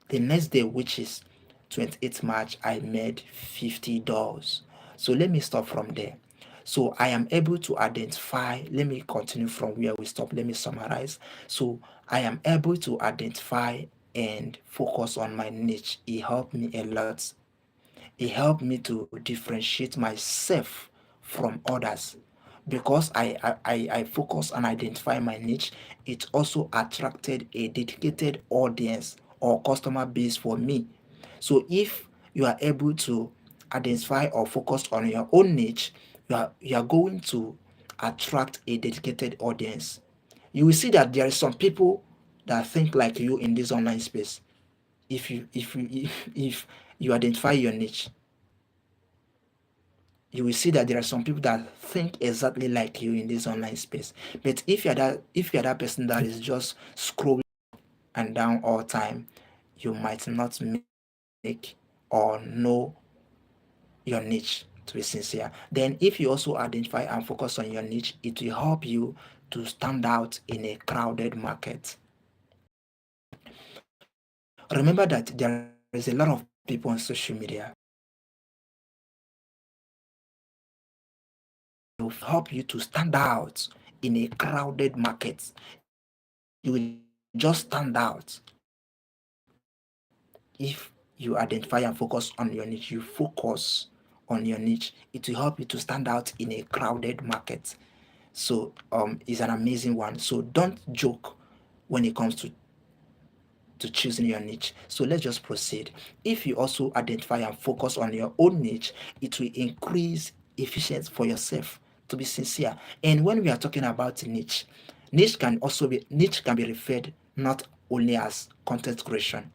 28th March, I made $50. So let me stop from there. So I am able to identify, let me continue from where we stop. Let me summarize. So I am able to identify and focus on my niche. It helped me a lot. It helped me to differentiate myself from others because I focus and identify my niche. It also attracted a dedicated audience or customer base for me. So if you are able to identify or focus on your own niche, you are going to attract a dedicated audience. You will see that there are some people that think like you in this online space. If you identify your niche, you will see that there are some people that think exactly like you in this online space. But if you're that person that is just scrolling and down all time, you might not make or know your niche, to be sincere. Then if you also identify and focus on your niche, it will help you to stand out in a crowded market. Remember that there is a lot of people on social media. Will help you to stand out in a crowded market. You will just stand out if you identify and focus on your niche. You focus on your niche. It will help you to stand out in a crowded market. So it's an amazing one. So don't joke when it comes to choosing your niche. So let's just proceed. If you also identify and focus on your own niche, it will increase efficiency for yourself, to be sincere. And when we are talking about niche, niche can be referred not only as content creation.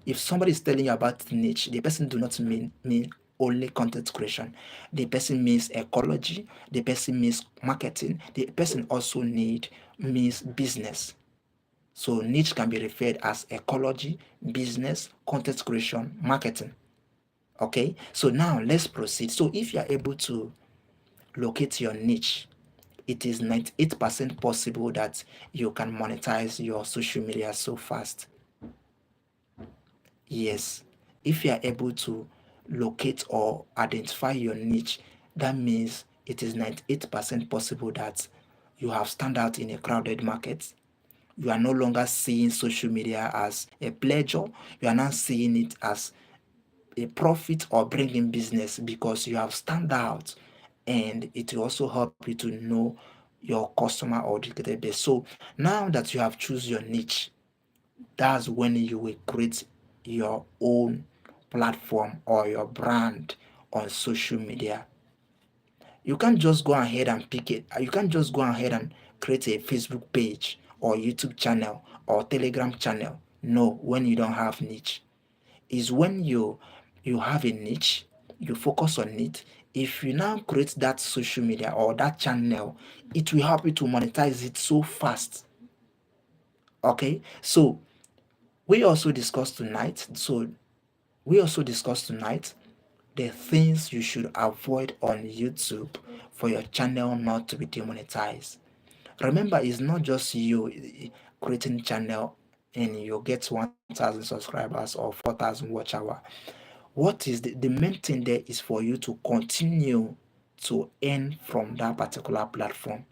If somebody is telling you about niche, the person do not mean only content creation. The person means ecology, the person means marketing, the person also means business. So niche can be referred as ecology, business, content creation, marketing. Okay, so now let's proceed. So if you are able to locate your niche, it is 98% possible that you can monetize your social media so fast. Yes, if you are able to locate or identify your niche, that means it is 98% possible that you have stand out in a crowded market. You are no longer seeing social media as a pleasure. You are now seeing it as a profit or bringing business because you have stand out, and it will also help you to know your customer or dedicated base. So now that you have choose your niche, that's when you will create your own platform or your brand on social media. You can't just go ahead and pick it. You can't just go ahead and create a Facebook page or YouTube channel or Telegram channel. No, when you don't have niche. Is when you have a niche, you focus on it. If you now create that social media or that channel, it will help you to monetize it so fast. Okay, so we also discussed tonight. So we also discussed tonight the things you should avoid on YouTube for your channel not to be demonetized. Remember, it's not just you creating channel and you get 1,000 subscribers or 4,000 watch hour. What is the main thing there is for you to continue to earn from that particular platform.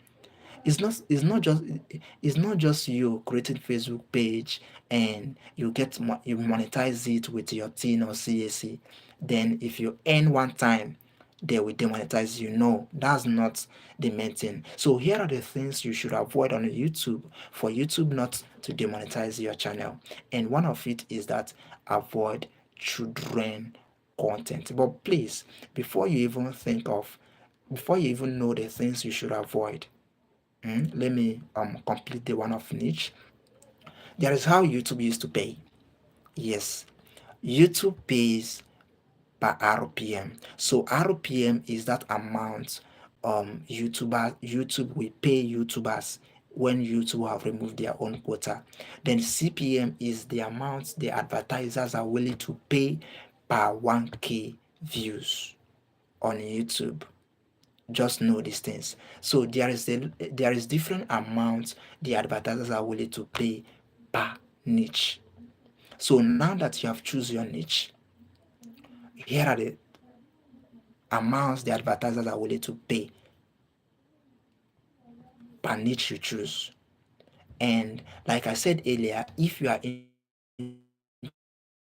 It's not just you creating Facebook page and you monetize it with your tin or CAC. Then if you earn one time, they will demonetize you. No, that's not the main thing. So here are the things you should avoid on YouTube for YouTube not to demonetize your channel. And one of it is that avoid children content. But please, before you even think of before you even know the things you should avoid, let me complete the one of niche. There is how YouTube used to pay. Yes, YouTube pays per RPM. So RPM is that amount YouTube will pay YouTubers when YouTube have removed their own quota. Then CPM is the amount the advertisers are willing to pay per 1K views on YouTube. Just know these things. So there is different amounts the advertisers are willing to pay per niche. So now that you have choose your niche, here are the amounts the advertisers are willing to pay per niche you choose. And like I said earlier, if you are into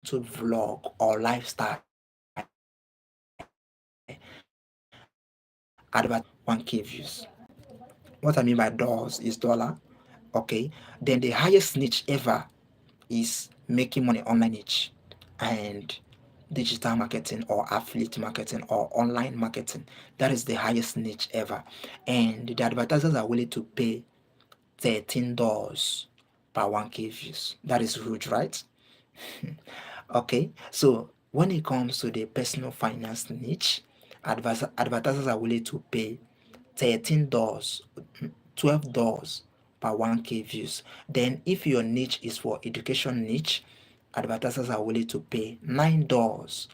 vlog or lifestyle, advertisers are willing to pay 1k views. What I mean by dollars is dollar. Okay. Then the highest niche ever is making money online niche and digital marketing or affiliate marketing or online marketing. That is the highest niche ever. And the advertisers are willing to pay $13 per 1k views. That is huge, right? Okay, so when it comes to the personal finance niche, advertisers are willing to pay $13, $12 per 1k views. Then if your niche is for education niche, advertisers are willing to pay $9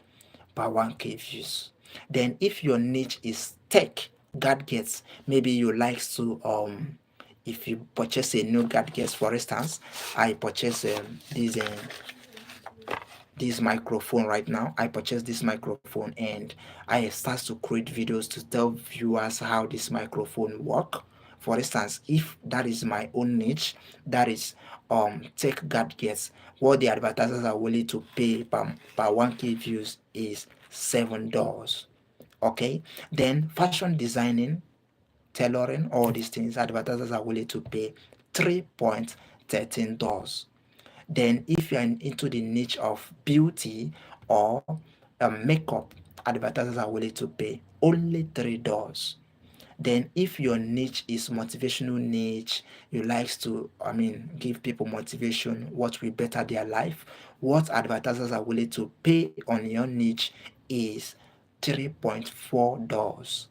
per 1k views. Then if your niche is tech gadgets, maybe you like to if you purchase a new gadgets, for instance, I purchase this microphone right now. I purchased this microphone and I start to create videos to tell viewers how this microphone work. For instance, if that is my own niche, that is tech gadgets, what the advertisers are willing to pay per 1k views is $7. Okay, then fashion designing, tailoring, all these things, advertisers are willing to pay $3.13. Then, if you're into the niche of beauty or makeup, advertisers are willing to pay only $3. Then, if your niche is motivational niche, you like to, give people motivation, what will better their life, what advertisers are willing to pay on your niche is $3.4.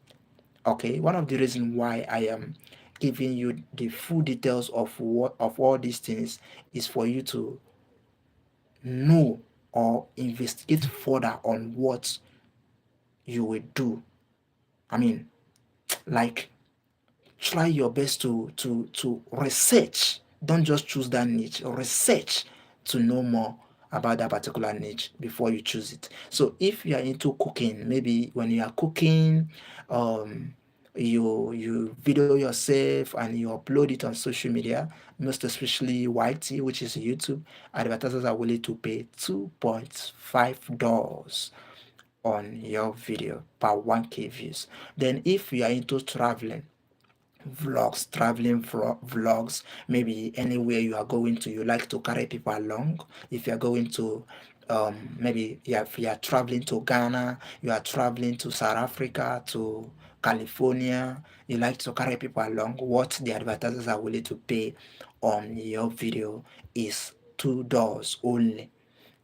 Okay, one of the reasons why I am giving you the full details of all these things is for you to know or investigate further on what you will do. I mean, like try your best to research. Don't just choose that niche. Research to know more about that particular niche before you choose it. So if you are into cooking, maybe when you are cooking, um, you video yourself and you upload it on social media, most especially YT, which is YouTube. Advertisers are willing to pay $2.5 on your video per 1k views. Then if you are into traveling, vlogs, traveling vlogs, maybe anywhere you are going to, you like to carry people along. If you are going to maybe if you are traveling to Ghana, you are traveling to South Africa, to California, you like to carry people along, what the advertisers are willing to pay on your video is $2 only.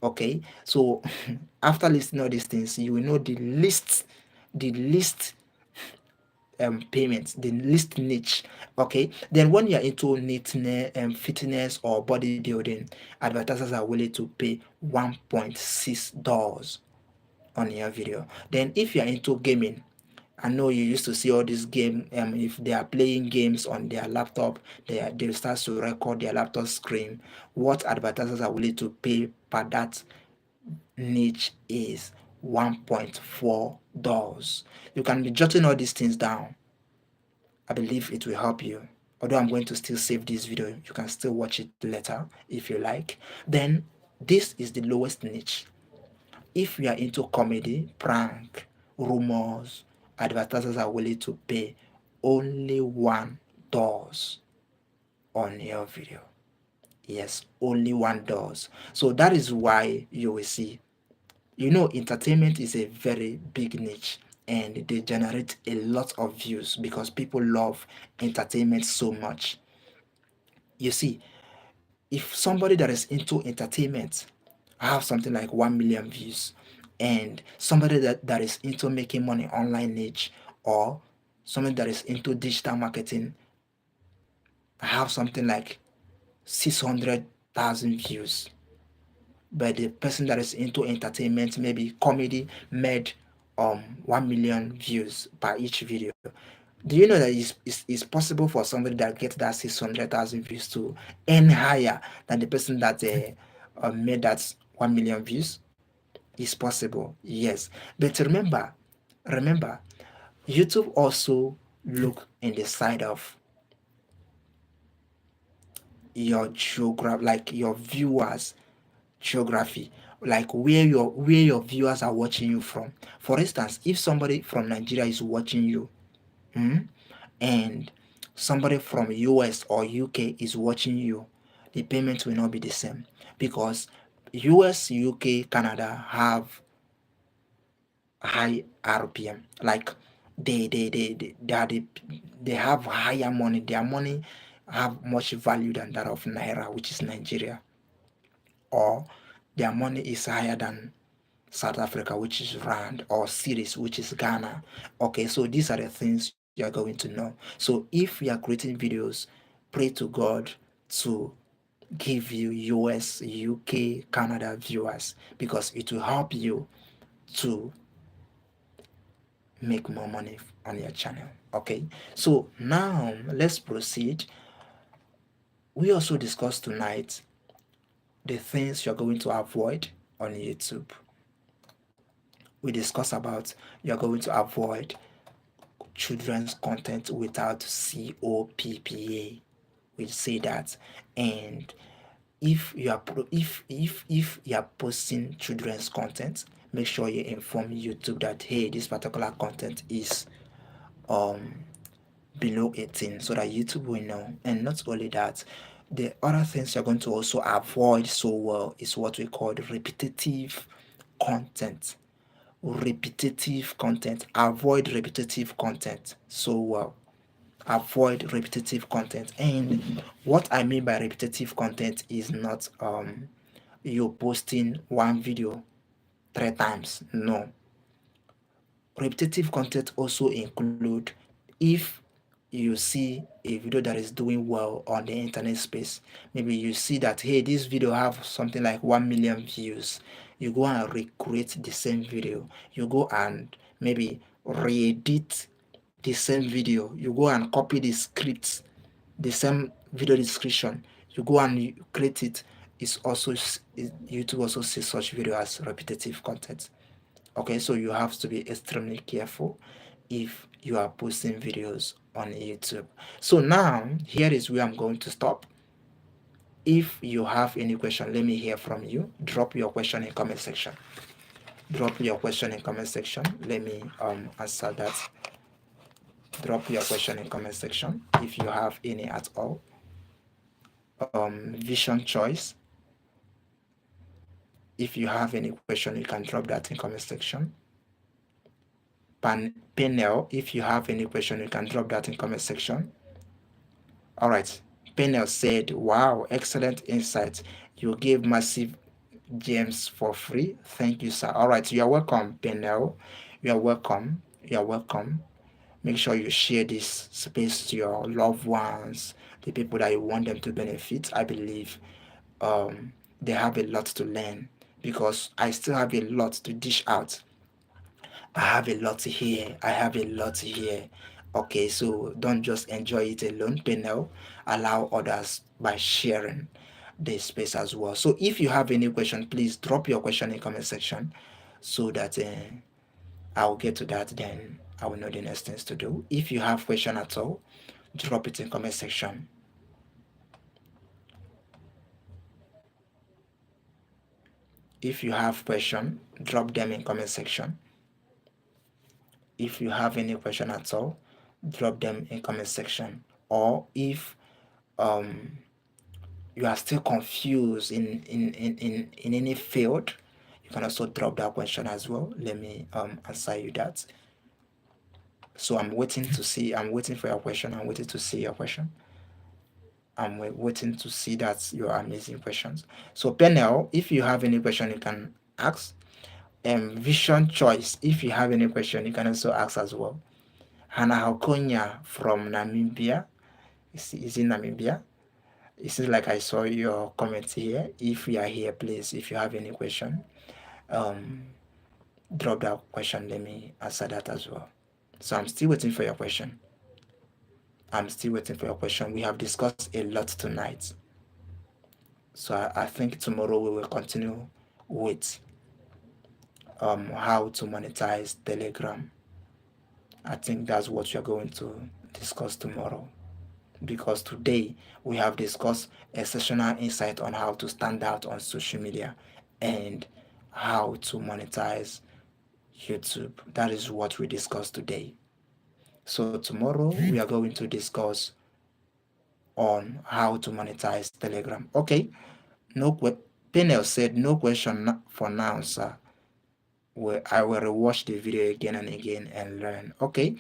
Okay, so after listening all these things, you will know the least payments, the least niche. Okay, then when you're into neatness fitness or bodybuilding, advertisers are willing to pay $1.6 on your video. Then if you're into gaming, I know you used to see all these game if they are playing games on their laptop, they start to record their laptop screen. What advertisers are willing to pay per that niche is $1.4. You can be jotting all these things down. I believe it will help you. Although I'm going to still save this video, you can still watch it later if you like. Then this is the lowest niche. If you are into comedy, prank, rumors, advertisers are willing to pay only $1 on your video. Yes, only $1. So that is why you will see, entertainment is a very big niche and they generate a lot of views because people love entertainment so much. You see, if somebody that is into entertainment have something like 1 million views, and somebody that is into making money online niche or somebody that is into digital marketing have something like 600,000 views, but the person that is into entertainment, maybe comedy, made 1 million views per each video, Do you know that it's possible for somebody that gets that 600,000 views to earn higher than the person that made that 1 million views? It's possible, yes. But remember, YouTube also look in the side of your geography, like your viewers geography, like where your viewers are watching you from. For instance, if somebody from Nigeria is watching you, hmm, and somebody from US or UK is watching you, the payment will not be the same because US, UK, Canada have high RPM. Like they have higher money. Their money have much value than that of Naira, which is Nigeria, or their money is higher than South Africa, which is Rand, or Cedis, which is Ghana. Okay, so these are the things you are going to know. So if you are creating videos, pray to God to give you US, UK, Canada viewers because it will help you to make more money on your channel. Okay, so now let's proceed. We also discussed tonight the things you're going to avoid on YouTube. We discussed about you're going to avoid children's content without COPPA. We say that, and if you are posting children's content, make sure you inform YouTube that hey, this particular content is um below 18 so that YouTube will know. And not only that, the other things you're going to also avoid so well is what we call the repetitive content. Repetitive content. Avoid repetitive content so well. Avoid repetitive content. And what I mean by repetitive content is not you posting one video 3 times. No, repetitive content also include if you see a video that is doing well on the internet space, maybe you see that hey, this video have something like 1 million views, you go and recreate the same video, you go and maybe re-edit the same video, you go and copy the scripts, the same video description, you go and you create it. It's also YouTube also sees such video as repetitive content. Okay, so you have to be extremely careful if you are posting videos on YouTube. So now here is where I'm going to stop. If you have any question, let me hear from you. Drop your question in comment section. Drop your question in comment section. Let me answer that. Drop your question in comment section if you have any at all. Vision choice. If you have any question, you can drop that in comment section. Panel, if you have any question, you can drop that in comment section. All right. Panel said, wow, excellent insight. You gave massive gems for free. Thank you, sir. All right. You are welcome, Panel. You are welcome. You are welcome. Make sure you share this space to your loved ones, the people that you want them to benefit. I believe they have a lot to learn because I still have a lot to dish out. I have a lot to hear. I have a lot to hear. Okay, so don't just enjoy it alone, Penel. Allow others by sharing the space as well. So if you have any question, please drop your question in comment section so that I'll get to that. Then I will know the next things to do. If you have question at all, drop it in comment section. If you have question, drop them in comment section. If you have any question at all, drop them in comment section. Or if um, you are still confused in any field, you can also drop that question as well. Let me answer you that. So I'm waiting for your question. I'm waiting to see your question. I'm waiting to see that your amazing questions. So Penel, if you have any question, you can ask. Vision choice, if you have any question, you can also ask as well. Hannah Hakonya from Namibia. Is in Namibia? It seems like I saw your comments here. If you are here, please, if you have any question, um, drop that question. Let me answer that as well. So I'm still waiting for your question. I'm still waiting for your question. We have discussed a lot tonight. So I think tomorrow we will continue with how to monetize Telegram. I think that's what we are going to discuss tomorrow. Because today we have discussed a sessional insight on how to stand out on social media and how to monetize YouTube. That is what we discussed today. So tomorrow we are going to discuss on how to monetize Telegram. Okay, no Penel said no question for now, sir. I will rewatch the video again and again and learn. Okay.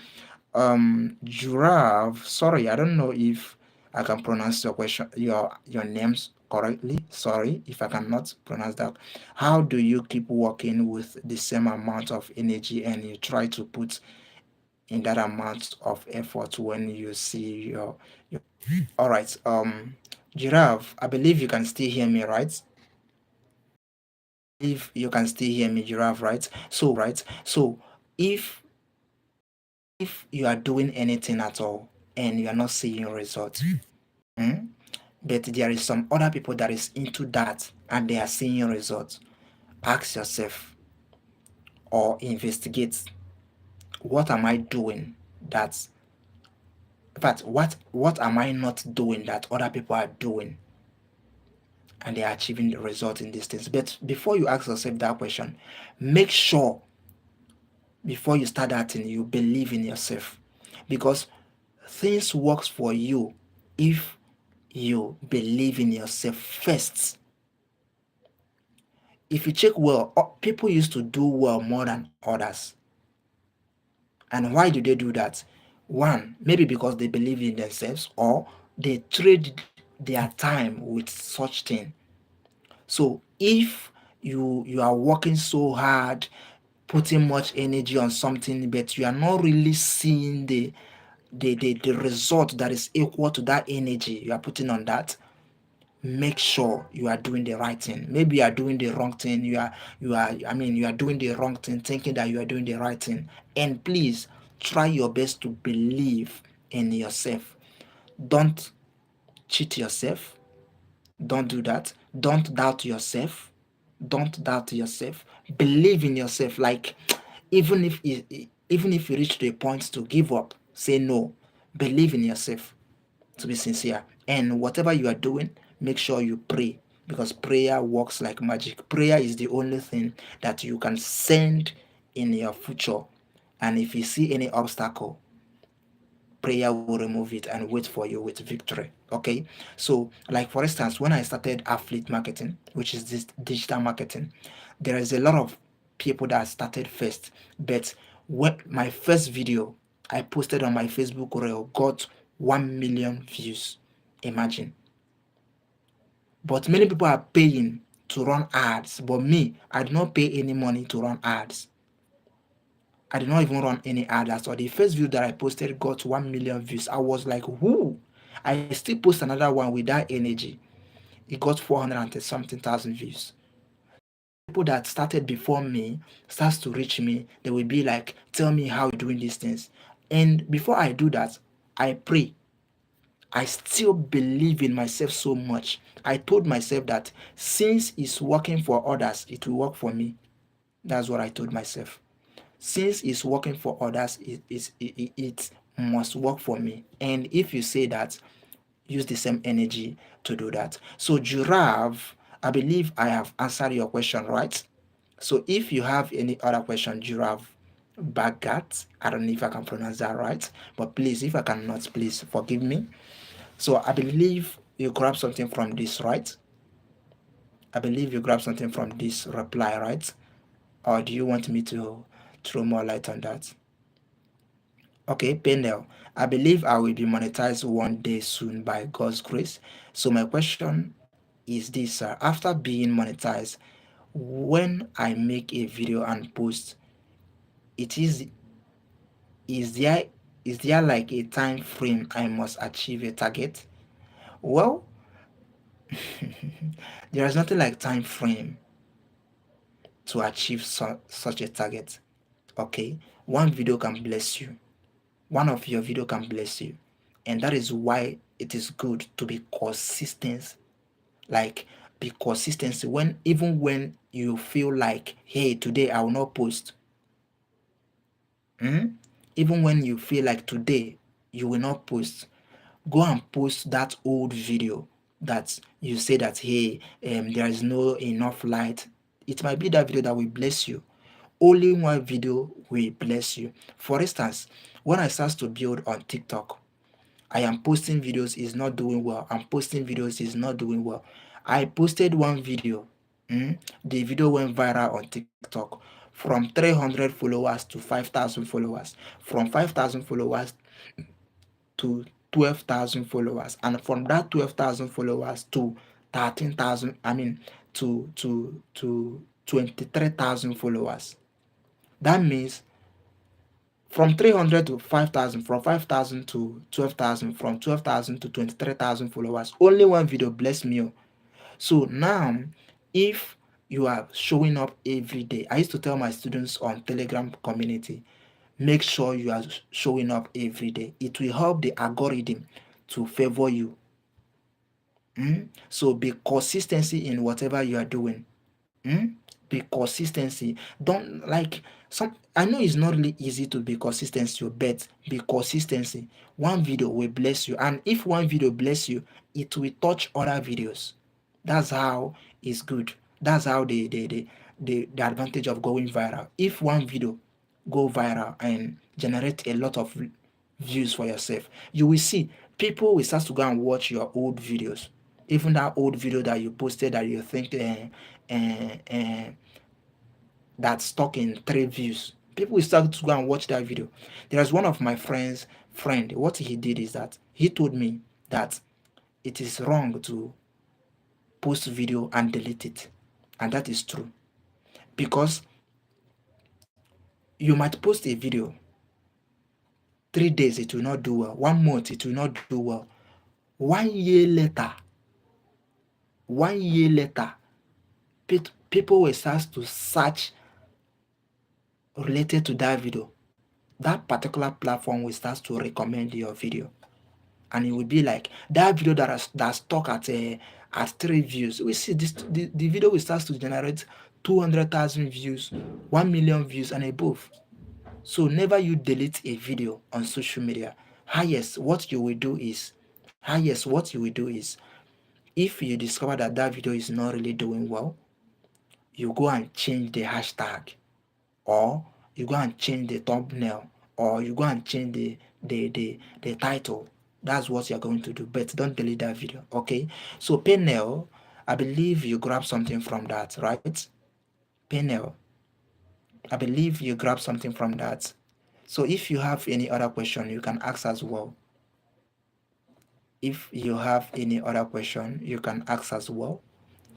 Giraffe. Sorry, I don't know if I can pronounce your question, your names correctly. Sorry if I cannot pronounce that. How do you keep working with the same amount of energy and you try to put in that amount of effort when you see your all right. Giraffe, I believe you can still hear me, right? If you can still hear me, Giraffe, right? So if you are doing anything at all and you are not seeing results, mm, but there is some other people that is into that and they are seeing results, ask yourself or investigate, what am I doing that's but what am I not doing that other people are doing and they are achieving the result in these things? But before you ask yourself that question, make sure before you start that thing, you believe in yourself. Because things works for you if you believe in yourself first. If you check well, people used to do well more than others. And why do they do that? One, maybe because they believe in themselves or they trade their time with such thing. So if you are working so hard, putting much energy on something, but you are not really seeing the result that is equal to that energy you are putting on that, make sure you are doing the right thing. Maybe you are doing the wrong thing. You are doing the wrong thing, thinking that you are doing the right thing. And please try your best to believe in yourself. Don't cheat yourself. Don't do that. Don't doubt yourself. Don't doubt yourself. Believe in yourself. Like even if you reach to a point to give up, say no. Believe in yourself, to be sincere. And whatever you are doing, make sure you pray, because prayer works like magic. Prayer is the only thing that you can send in your future. And if you see any obstacle, prayer will remove it and wait for you with victory. Okay. So, like for instance, when I started affiliate marketing, which is this digital marketing, there is a lot of people that started first. But when my first video I posted on my Facebook reel got 1 million views. Imagine. But many people are paying to run ads. But me, I do not pay any money to run ads. I did not even run any ad at all. The first video that I posted got 1 million views. I was like, whoo! I still post another one with that energy. It got 400 and something thousand views. People that started before me starts to reach me. They will be like, tell me how you're doing these things. And before I do that, I pray. I still believe in myself so much. I told myself that since it's working for others, it will work for me. That's what I told myself. Since it's working for others, it must work for me. And if you say that, use the same energy to do that. So, Giraffe, I believe I have answered your question, right? So, if you have any other question, Giraffe Bagat, I don't know if I can pronounce that right, but please, if I cannot, please forgive me. So, I believe you grab something from this, right? I believe you grab something from this reply, right? Or do you want me to throw more light on that? Okay, Pendel. I believe I will be monetized one day soon by God's grace. So my question is this, sir. After being monetized, when I make a video and post, it is there is there like a time frame I must achieve a target? Well, there is nothing like time frame to achieve such a target. Okay, one video can bless you. One of your video can bless you. And that is why it is good to be consistent. Like, be consistency when, even when you feel like, hey, today I will not post. Mm? Even when you feel like today you will not post, go and post that old video that you say that, hey, there is no enough light. It might be that video that will bless you. Only one video will bless you. For instance, when I start to build on TikTok, I am posting videos is not doing well. I'm posting videos is not doing well. I posted one video. The video went viral on TikTok from 300 followers to 5,000 followers, from 5,000 followers to 12,000 followers, and from that 12,000 followers to 13,000, I mean, to 23,000 followers. That means from 300 to 5,000, from 5,000 to 12,000, from 12,000 to 23,000 followers. Only one video bless me. So now, if you are showing up every day, I used to tell my students on Telegram community, make sure you are showing up every day. It will help the algorithm to favor you. So be consistency in whatever you are doing. Hmm? Be consistency. Don't like some. I know it's not really easy to be consistency, but be consistency. One video will bless you, and if one video bless you, it will touch other videos. That's how it's good. That's how the advantage of going viral. If one video go viral and generate a lot of views for yourself, you will see people will start to go and watch your old videos, even that old video that you posted that you think that stuck in 3 views. People will start to go and watch that video. There's one of my friend. What he did is that he told me that it is wrong to post video and delete it, and that is true, because you might post a video, 3 days it will not do well, 1 month it will not do well, 1 year later, 1 year later, people will start to search related to that video. That particular platform will start to recommend your video, and it will be like that video that stuck at 3 views. We see this, the video will start to generate 200,000 views, 1 million views and above. So never you delete a video on social media. Highest what you will do is, if you discover that that video is not really doing well, you go and change the hashtag, or you go and change the thumbnail, or you go and change the title. That's what you're going to do, but don't delete that video. Okay, so Penel, I believe you grab something from that, right? Penel, I believe you grab something from that. So if you have any other question, you can ask as well. If you have any other question, you can ask as well.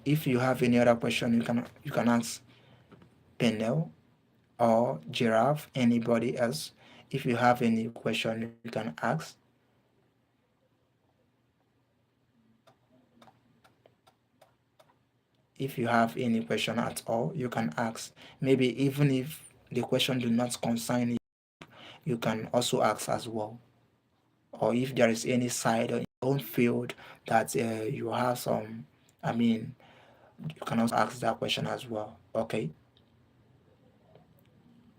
If you have any other question, you can ask Penel or Giraffe, anybody else. If you have any question, you can ask. If you have any question at all, you can ask. Maybe even if the question do not concern you, you can also ask as well. Or if there is any side or your own field that you have some, I mean, you can also ask that question as well. Okay.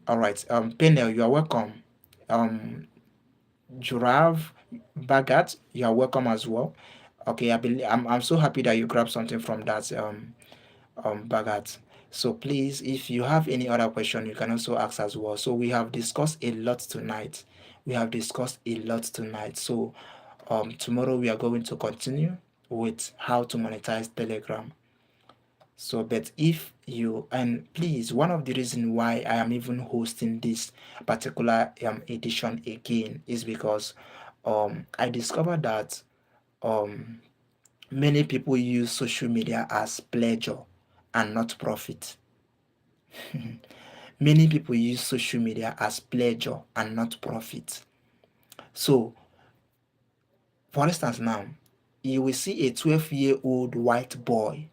All right. Penel, you are welcome. Um, Jurav Bagat, you are welcome as well. Okay, I'm so happy that you grabbed something from that Bagat. So please, if you have any other question, you can also ask as well. So we have discussed a lot tonight. So tomorrow we are going to continue with how to monetize Telegram. So, but if you, and please, one of the reasons why I am even hosting this particular edition again is because I discovered that um many people use social media as pleasure and not profit. Many people use social media as pleasure and not profit. So, for instance, now you will see a 12-year-old white boy,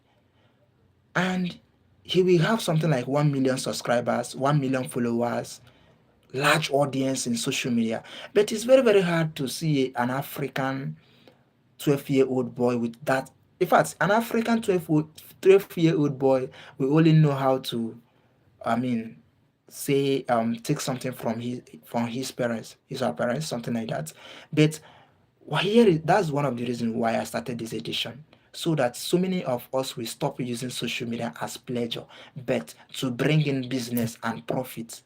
and he will have something like 1 million subscribers, 1 million followers, large audience in social media. But it's very, very hard to see an African 12-year-old boy with that. In fact, an African 12-year-old boy will only know how to, I mean, say, take something from his parents, his or parents, something like that. But that's one of the reasons why I started this edition. So that so many of us will stop using social media as pleasure, but to bring in business and profit.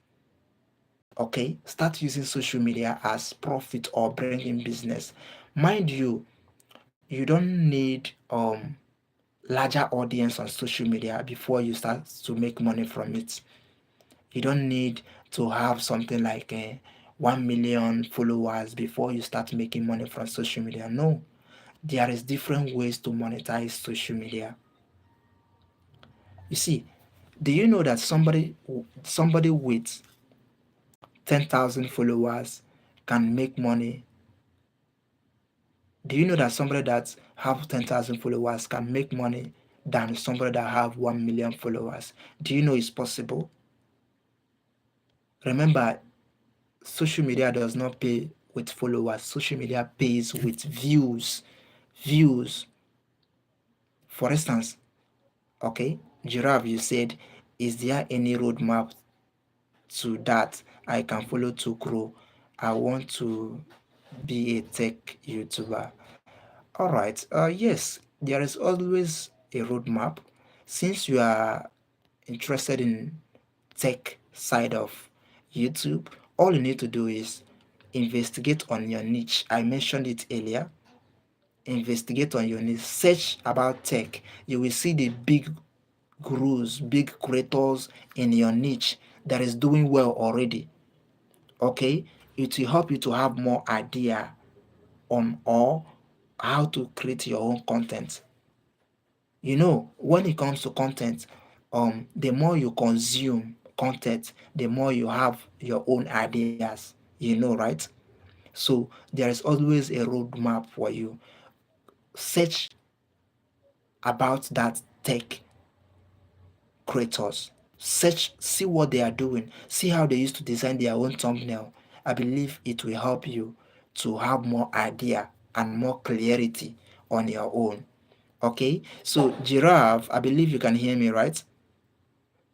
Okay, start using social media as profit or bring in business. Mind you, you don't need larger audience on social media before you start to make money from it. You don't need to have something like 1 million followers before you start making money from social media. No, there is different ways to monetize social media. You see, do you know that somebody with 10,000 followers can make money? Do you know that somebody that have 10,000 followers can make money than somebody that have 1 million followers? Do you know it's possible? Remember, social media does not pay with followers. Social media pays with views. Views. For instance, okay, Giraffe, you said, is there any roadmap to that I can follow to grow? I want to be a tech YouTuber. All right. Yes, there is always a roadmap. Since you are interested in tech side of YouTube, all you need to do is investigate on your niche. I mentioned it earlier. Investigate on your niche. Search about tech. You will see the big gurus, big creators in your niche that is doing well already. Okay, it will help you to have more idea on or how to create your own content. When it comes to content, the more you consume content, the more you have your own ideas, right? So there is always a roadmap for you. Search about that tech creators. Search, see what they are doing, see how they used to design their own thumbnail. I believe it will help you to have more idea and more clarity on your own. Okay, so Giraffe, I believe you can hear me, right?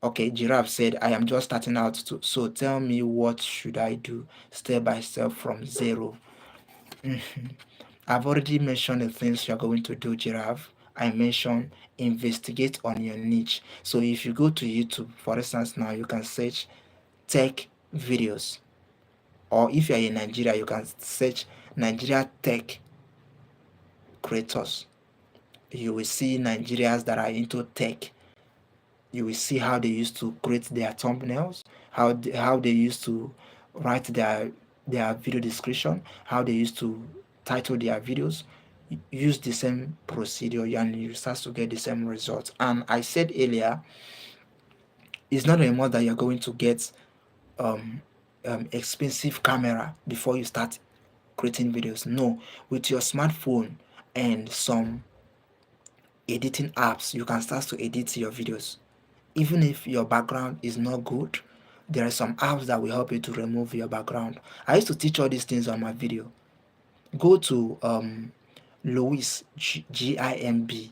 Okay, Giraffe said, I am just starting out, so tell me what should I do step by step from zero. Mhm. I've already mentioned the things you're going to do, Giraffe. I mentioned investigate on your niche. So if you go to YouTube, for instance, now you can search tech videos. Or if you're in Nigeria, you can search Nigeria tech creators. You will see Nigerians that are into tech. You will see how they used to create their thumbnails, how they used to write their video description, how they used to title their videos. Use the same procedure and you start to get the same results. And I said earlier, it's not anymore that you're going to get um, expensive camera before you start creating videos. No, with your smartphone and some editing apps, you can start to edit your videos. Even if your background is not good, there are some apps that will help you to remove your background. I used to teach all these things on my video. Go to Louis Gimb.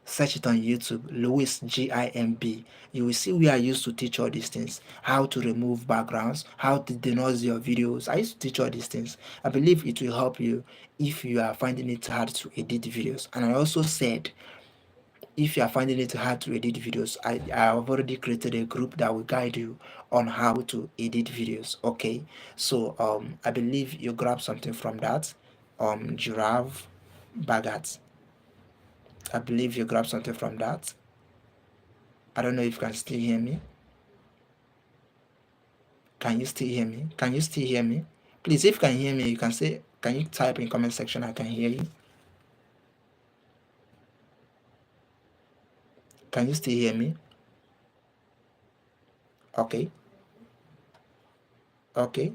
Search it on YouTube, Louis Gimb. You will see where I used to teach all these things. How to remove backgrounds, how to denoise your videos. I used to teach all these things. I believe it will help you if you are finding it hard to edit videos. And I also said, if you are finding it hard to edit videos, I have already created a group that will guide you on how to edit videos. Okay, so I believe you grab something from that. Giraffe Bagat. I believe you grab something from that. I don't know if you can still hear me. Can you still hear me? Can you still hear me? Please, if you can hear me, you can say, can you type in comment section? I can hear you. Can you still hear me? Okay. Okay.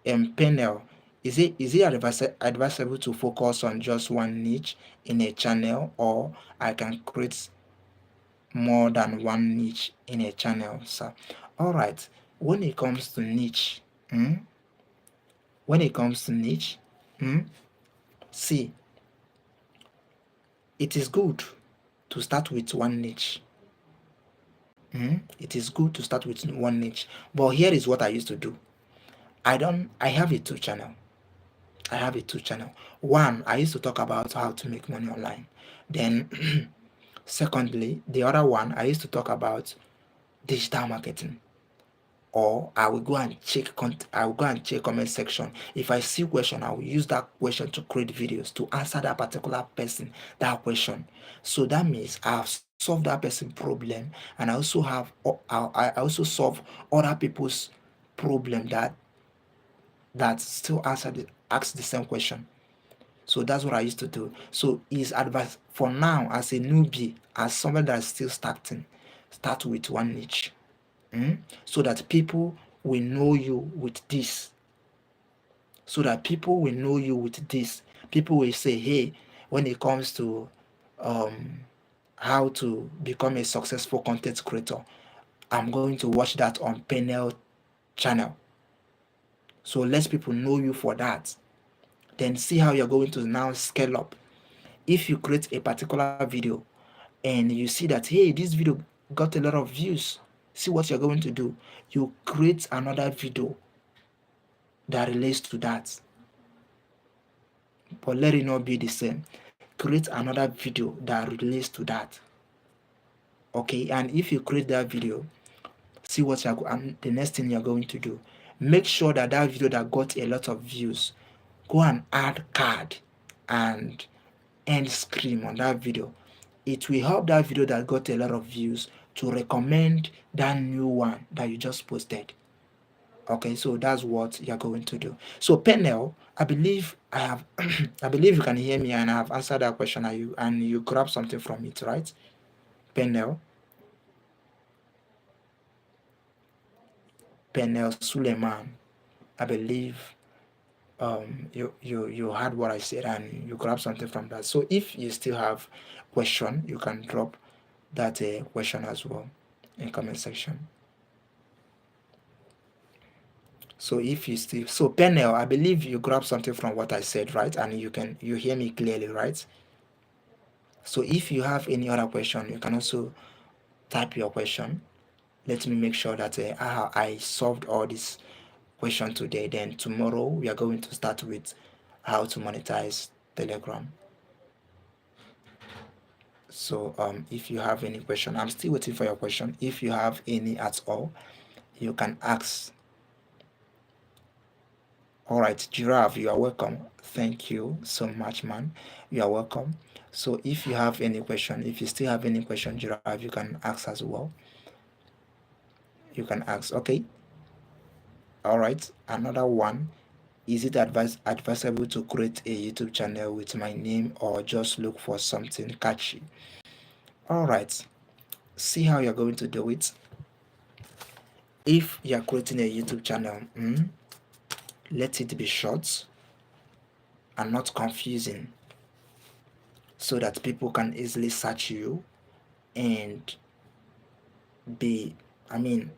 Panel. Is it advisable to focus on just one niche in a channel, or I can create more than one niche in a channel, sir? All right. When it comes to niche, Mm? When it comes to niche, see, it is good to start with one niche. It is good to start with one niche. But here is what I used to do. I have a two channel. I have a two channel. One, I used to talk about how to make money online. Then secondly, the other one, I used to talk about digital marketing. Or I will go and check comment section. If I see question, I will use that question to create videos to answer that particular person that question. So that means I have solved that person problem, and I also solve other people's problem that still ask the same question. So that's what I used to do. So is advice for now as a newbie, as someone that is still starting, start with one niche. So that people will know you with this. So that people will know you with this. People will say, hey, when it comes to um, how to become a successful content creator, I'm going to watch that on Panel channel. So let people know you for that. Then see how you're going to now scale up. If you create a particular video and you see that, hey, this video got a lot of views, see what you're going to do. You create another video that relates to that, but let it not be the same. Create another video that relates to that. Okay, and if you create that video, see what and the next thing you're going to do. Make sure that that video that got a lot of views, go and add card and end screen on that video. It will help that video that got a lot of views to recommend that new one that you just posted. Okay, so that's what you're going to do. So panel, I believe I have I believe you can hear me and I have answered that question and you grab something from it, right? Panel, Panel Suleiman. I believe you heard what I said and you grab something from that. So if you still have question, you can drop that question as well in comment section. So if you still panel, I believe you grab something from what I said, right? And you hear me clearly, right? So if you have any other question, you can also type your question. Let me make sure that I solved all this question today. Then tomorrow we are going to start with how to monetize Telegram. So if you have any question, I'm still waiting for your question. If you have any at all, you can ask. All right, Giraffe, you are welcome. Thank you so much, man. You are welcome. So if you have any question, if you still have any question, Giraffe, you can ask as well. You can ask. Okay. All right. Another one. Is it advisable to create a YouTube channel with my name or just look for something catchy? All right. See how you're going to do it. If you're creating a YouTube channel, let it be short and not confusing so that people can easily search you and be, I mean,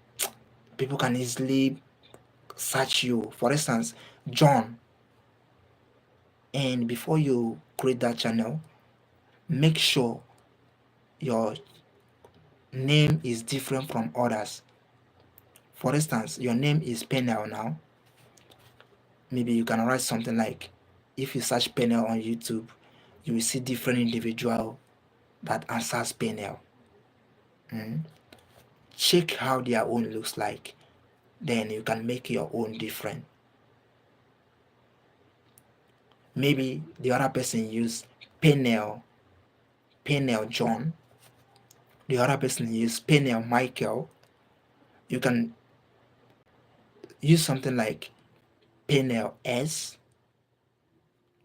people can easily search you. For instance, John, and before you create that channel, make sure your name is different from others. For instance, your name is Penel now. Maybe you can write something like, if you search Penel on YouTube, you will see different individual that answers Penel. Check how their own looks like. Then you can make your own different. Maybe the other person use Penel John. The other person use Penel Michael. You can use something like Penel S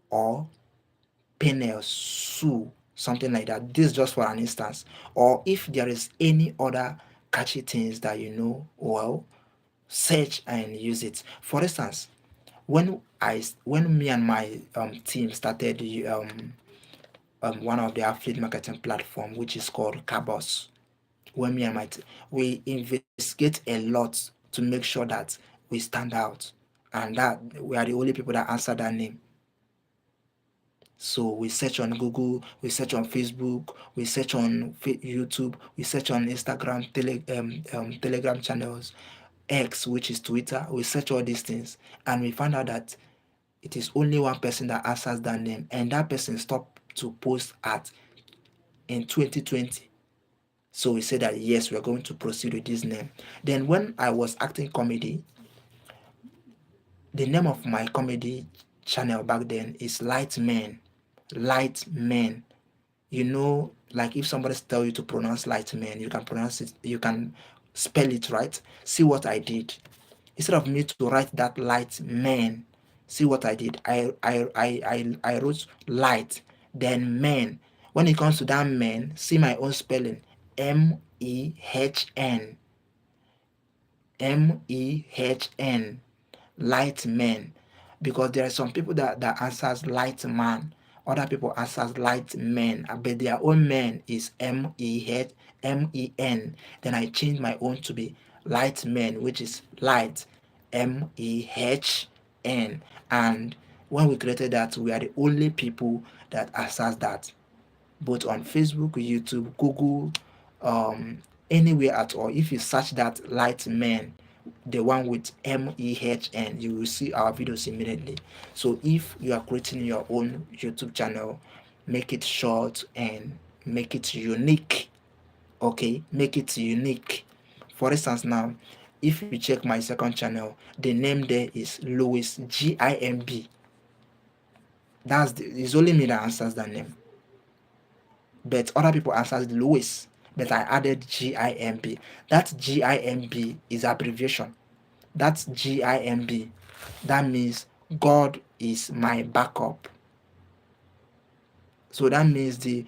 or Penel Sue, something like that. This is just for an instance. Or if there is any other catchy things that you know well, search and use it. For instance, when me and my team started one of the affiliate marketing platform, which is called Cabos, when me and we investigate a lot to make sure that we stand out. and that we are the only people that answer that name. So we search on Google, we search on Facebook, we search on YouTube, we search on Instagram, Telegram channels, X, which is Twitter. We search all these things, and we find out that it is only one person that answers that name, and that person stopped to post at in 2020. So we said that yes, we are going to proceed with this name. Then when I was acting comedy, the name of my comedy channel back then is Light Men. Light Men. You know, like if somebody tell you to pronounce Light Men, you can pronounce it, you can spell it right. See what I did. Instead of me to write that Light Men, see what I did. I wrote light, then men. When it comes to that men, see my own spelling. Mehn. Mehn. Light men. Because there are some people that answers light man, other people answers light men, but their own men is men. Then I changed my own to be light men, which is light, Mehn. And when we created that, we are the only people that answers that, both on Facebook, YouTube, Google, um, anywhere at all. If you search that light men, the one with MEHN, you will see our videos immediately. So if you are creating your own YouTube channel, make it short and make it unique. Okay, make it unique. For instance, now, if you check my second channel, the name there is Louis GIMB. It's only me that answers that name, but other people answered Louis, but I added GIMB. That GIMB is abbreviation. That's GIMB. That means God is my backup. So that means the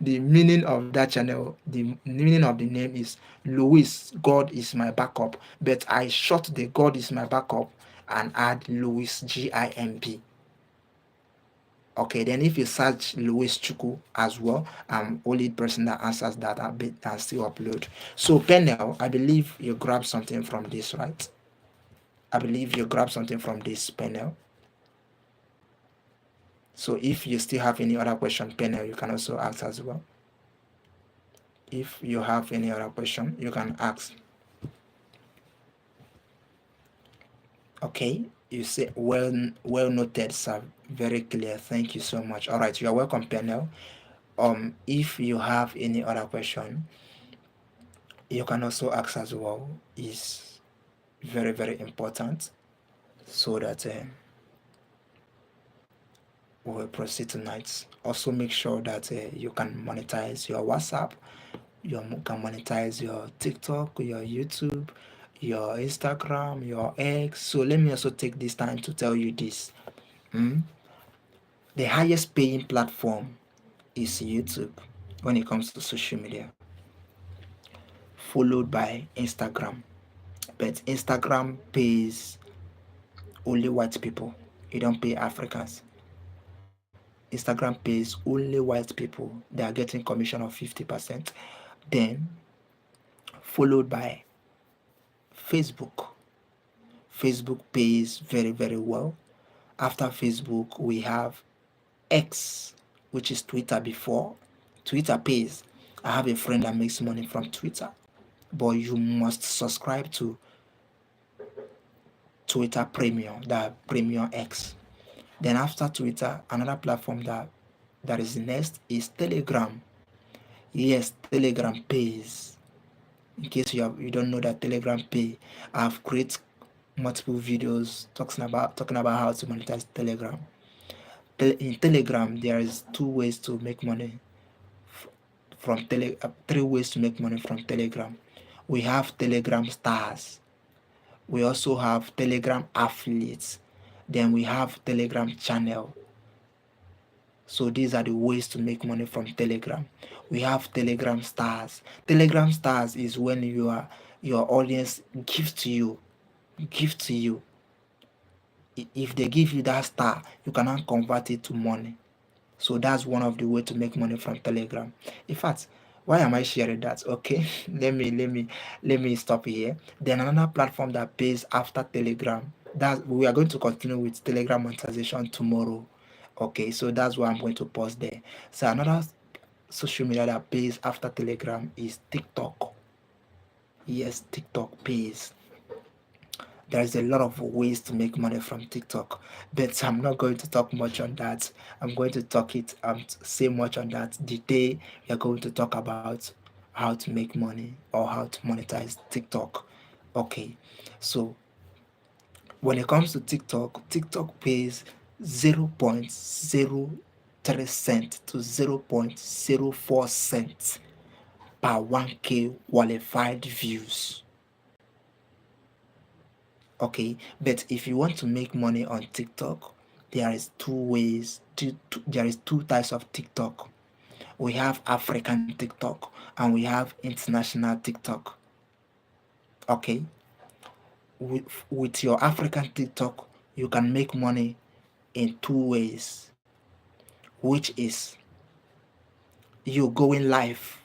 the meaning of that channel, the meaning of the name is Louis, God is my backup. But I short the God is my backup and add Louis GIMB. Okay, then if you search Louis Chuku as well, I'm only person that answers that a bit and still upload. So panel, I believe you grab something from this, right? I believe you grab something from this panel. So if you still have any other question, panel, you can also ask as well. If you have any other question, you can ask. Okay, you say well noted, sir. Very clear. Thank you so much. All right, you are welcome, panel. If you have any other question, you can also ask as well. Is very very important, so that we will proceed tonight. Also make sure that you can monetize your WhatsApp, you can monetize your TikTok, your YouTube, your Instagram, your X. So let me also take this time to tell you this. The highest paying platform is YouTube when it comes to social media, followed by Instagram. But Instagram pays only white people. It don't pay Africans. Instagram pays only white people. They are getting commission of 50%. Then followed by Facebook. Facebook pays very, very well. After Facebook, we have X, which is Twitter before. Twitter pays. I have a friend that makes money from Twitter, but you must subscribe to Twitter Premium, the Premium X. Then after Twitter, another platform that is next is Telegram. Yes, Telegram pays. In case you don't know that Telegram pay, I've created multiple videos talking about how to monetize Telegram. In Telegram, there is 2 ways to make money from 3 ways to make money from Telegram. We have Telegram stars. We also have Telegram affiliates. Then we have Telegram channel. So these are the ways to make money from Telegram. We have Telegram stars. Telegram stars is when your audience gives to you. If they give you that star, you cannot convert it to money. So that's one of the way to make money from Telegram. In fact, why am I sharing that? Okay, let me stop here. Then another platform that pays after Telegram that we are going to continue with Telegram monetization tomorrow. Okay, so that's why I'm going to pause there. So another social media that pays after Telegram is TikTok. Yes, TikTok pays. There's a lot of ways to make money from TikTok, but I'm not going to talk much on that. I'm going to talk it say much on that the day we are going to talk about how to make money or how to monetize TikTok. Okay, so when it comes to TikTok, TikTok pays 0.03 cent to 0.04 cents per 1K qualified views. Okay, but if you want to make money on TikTok, there is there is two types of TikTok. We have African TikTok and we have international TikTok. Okay, with your African TikTok, you can make money in two ways, which is you going live.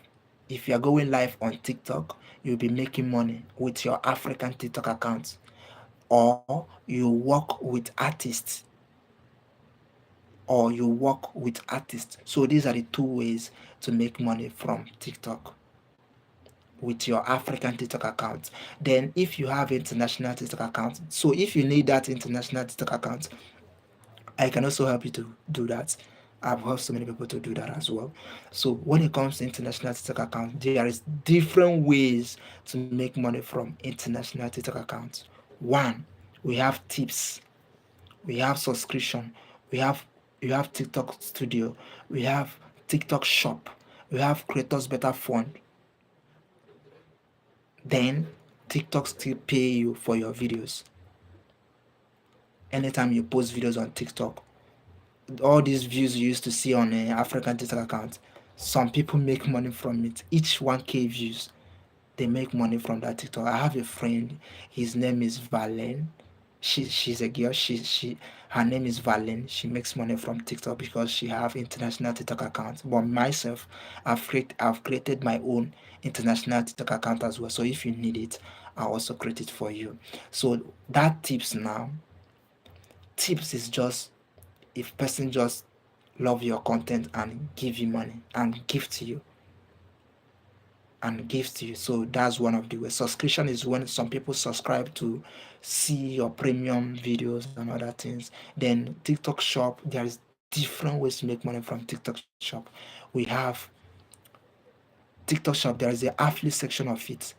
If you're going live on TikTok, you'll be making money with your African TikTok account, or you work with artists or you work with artists. So these are the two ways to make money from TikTok with your African TikTok account. Then if you have international TikTok account, so if you need that international TikTok account, I can also help you to do that. I've helped so many people to do that as well. So when it comes to international TikTok account, there is different ways to make money from international TikTok accounts. One, we have tips, we have subscription, we have we have TikTok Studio, we have TikTok Shop, we have Creators Better Fund. Then TikTok still pay you for your videos. Anytime you post videos on TikTok, all these views you used to see on an African TikTok account, some people make money from it. Each 1K views, they make money from that TikTok. I have a friend, his name is Valen. She's a girl. She her name is Valen. She makes money from TikTok because she have international TikTok account. But myself, I've created my own international TikTok account as well. So if you need it, I'll also create it for you. So that tips is just if person just love your content and give you money and gives to you. So that's one of the ways. Subscription is when some people subscribe to see your premium videos and other things. Then TikTok Shop, there is different ways to make money from TikTok Shop. We have TikTok Shop. There is the affiliate section of it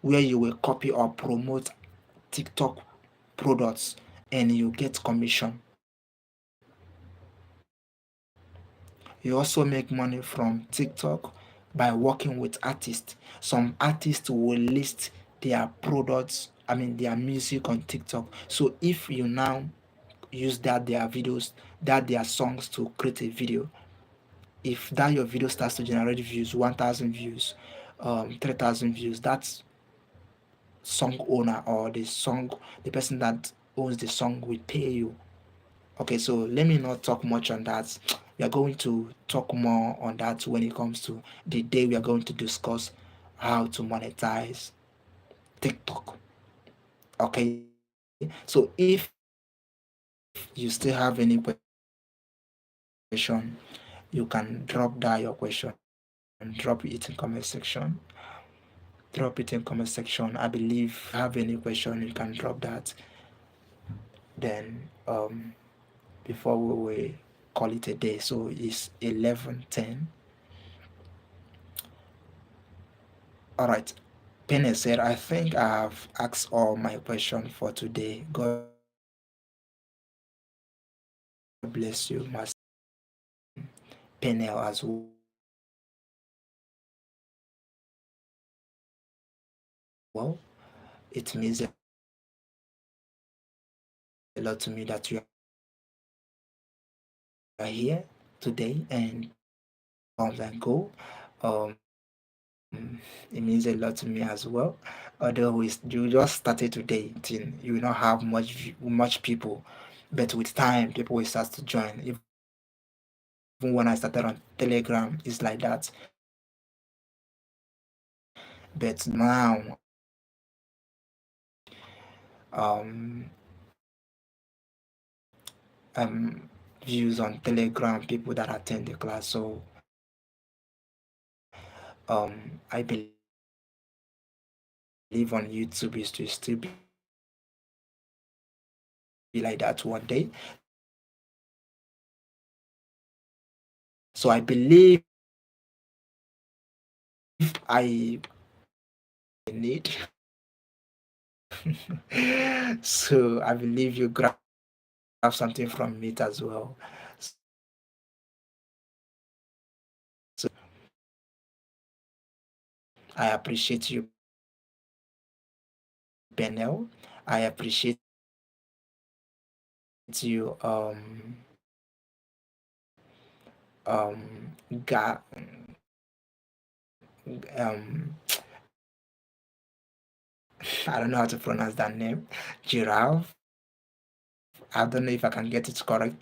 where you will copy or promote TikTok products and you get commission. You also make money from TikTok by working with artists. Some artists will list their products, I mean their music on TikTok. So if you now use their videos, their songs to create a video, if that your video starts to generate views, 1,000 views, 3,000 views, that's song owner or the person that owns the song will pay you. Okay, so let me not talk much on that. We are going to talk more on that when it comes to the day we are going to discuss how to monetize TikTok. Okay, so if you still have any question, you can drop that your question, drop it in comment section. Drop it in comment section. I believe if you have any question, you can drop that. Then before we will call it a day. So it's 11:10. All right. Penny said, I think I have asked all my questions for today. God bless you, Master Penel as well. It means a lot to me that you are here today. It means a lot to me that you are here today. And it means a lot to me as well. Although you just started today, you will not have much people, but with time, people will start to join. Even when I started on Telegram, it's like that. But now I think um, um, views on Telegram, people that attend the class. So I believe on YouTube is to still be like that one day. So I believe I need. So I believe you grab something from it as well. So I appreciate you, Benel. I appreciate you, Ga, um, I don't know how to pronounce that name. Giraffe. I don't know if I can get it correctly.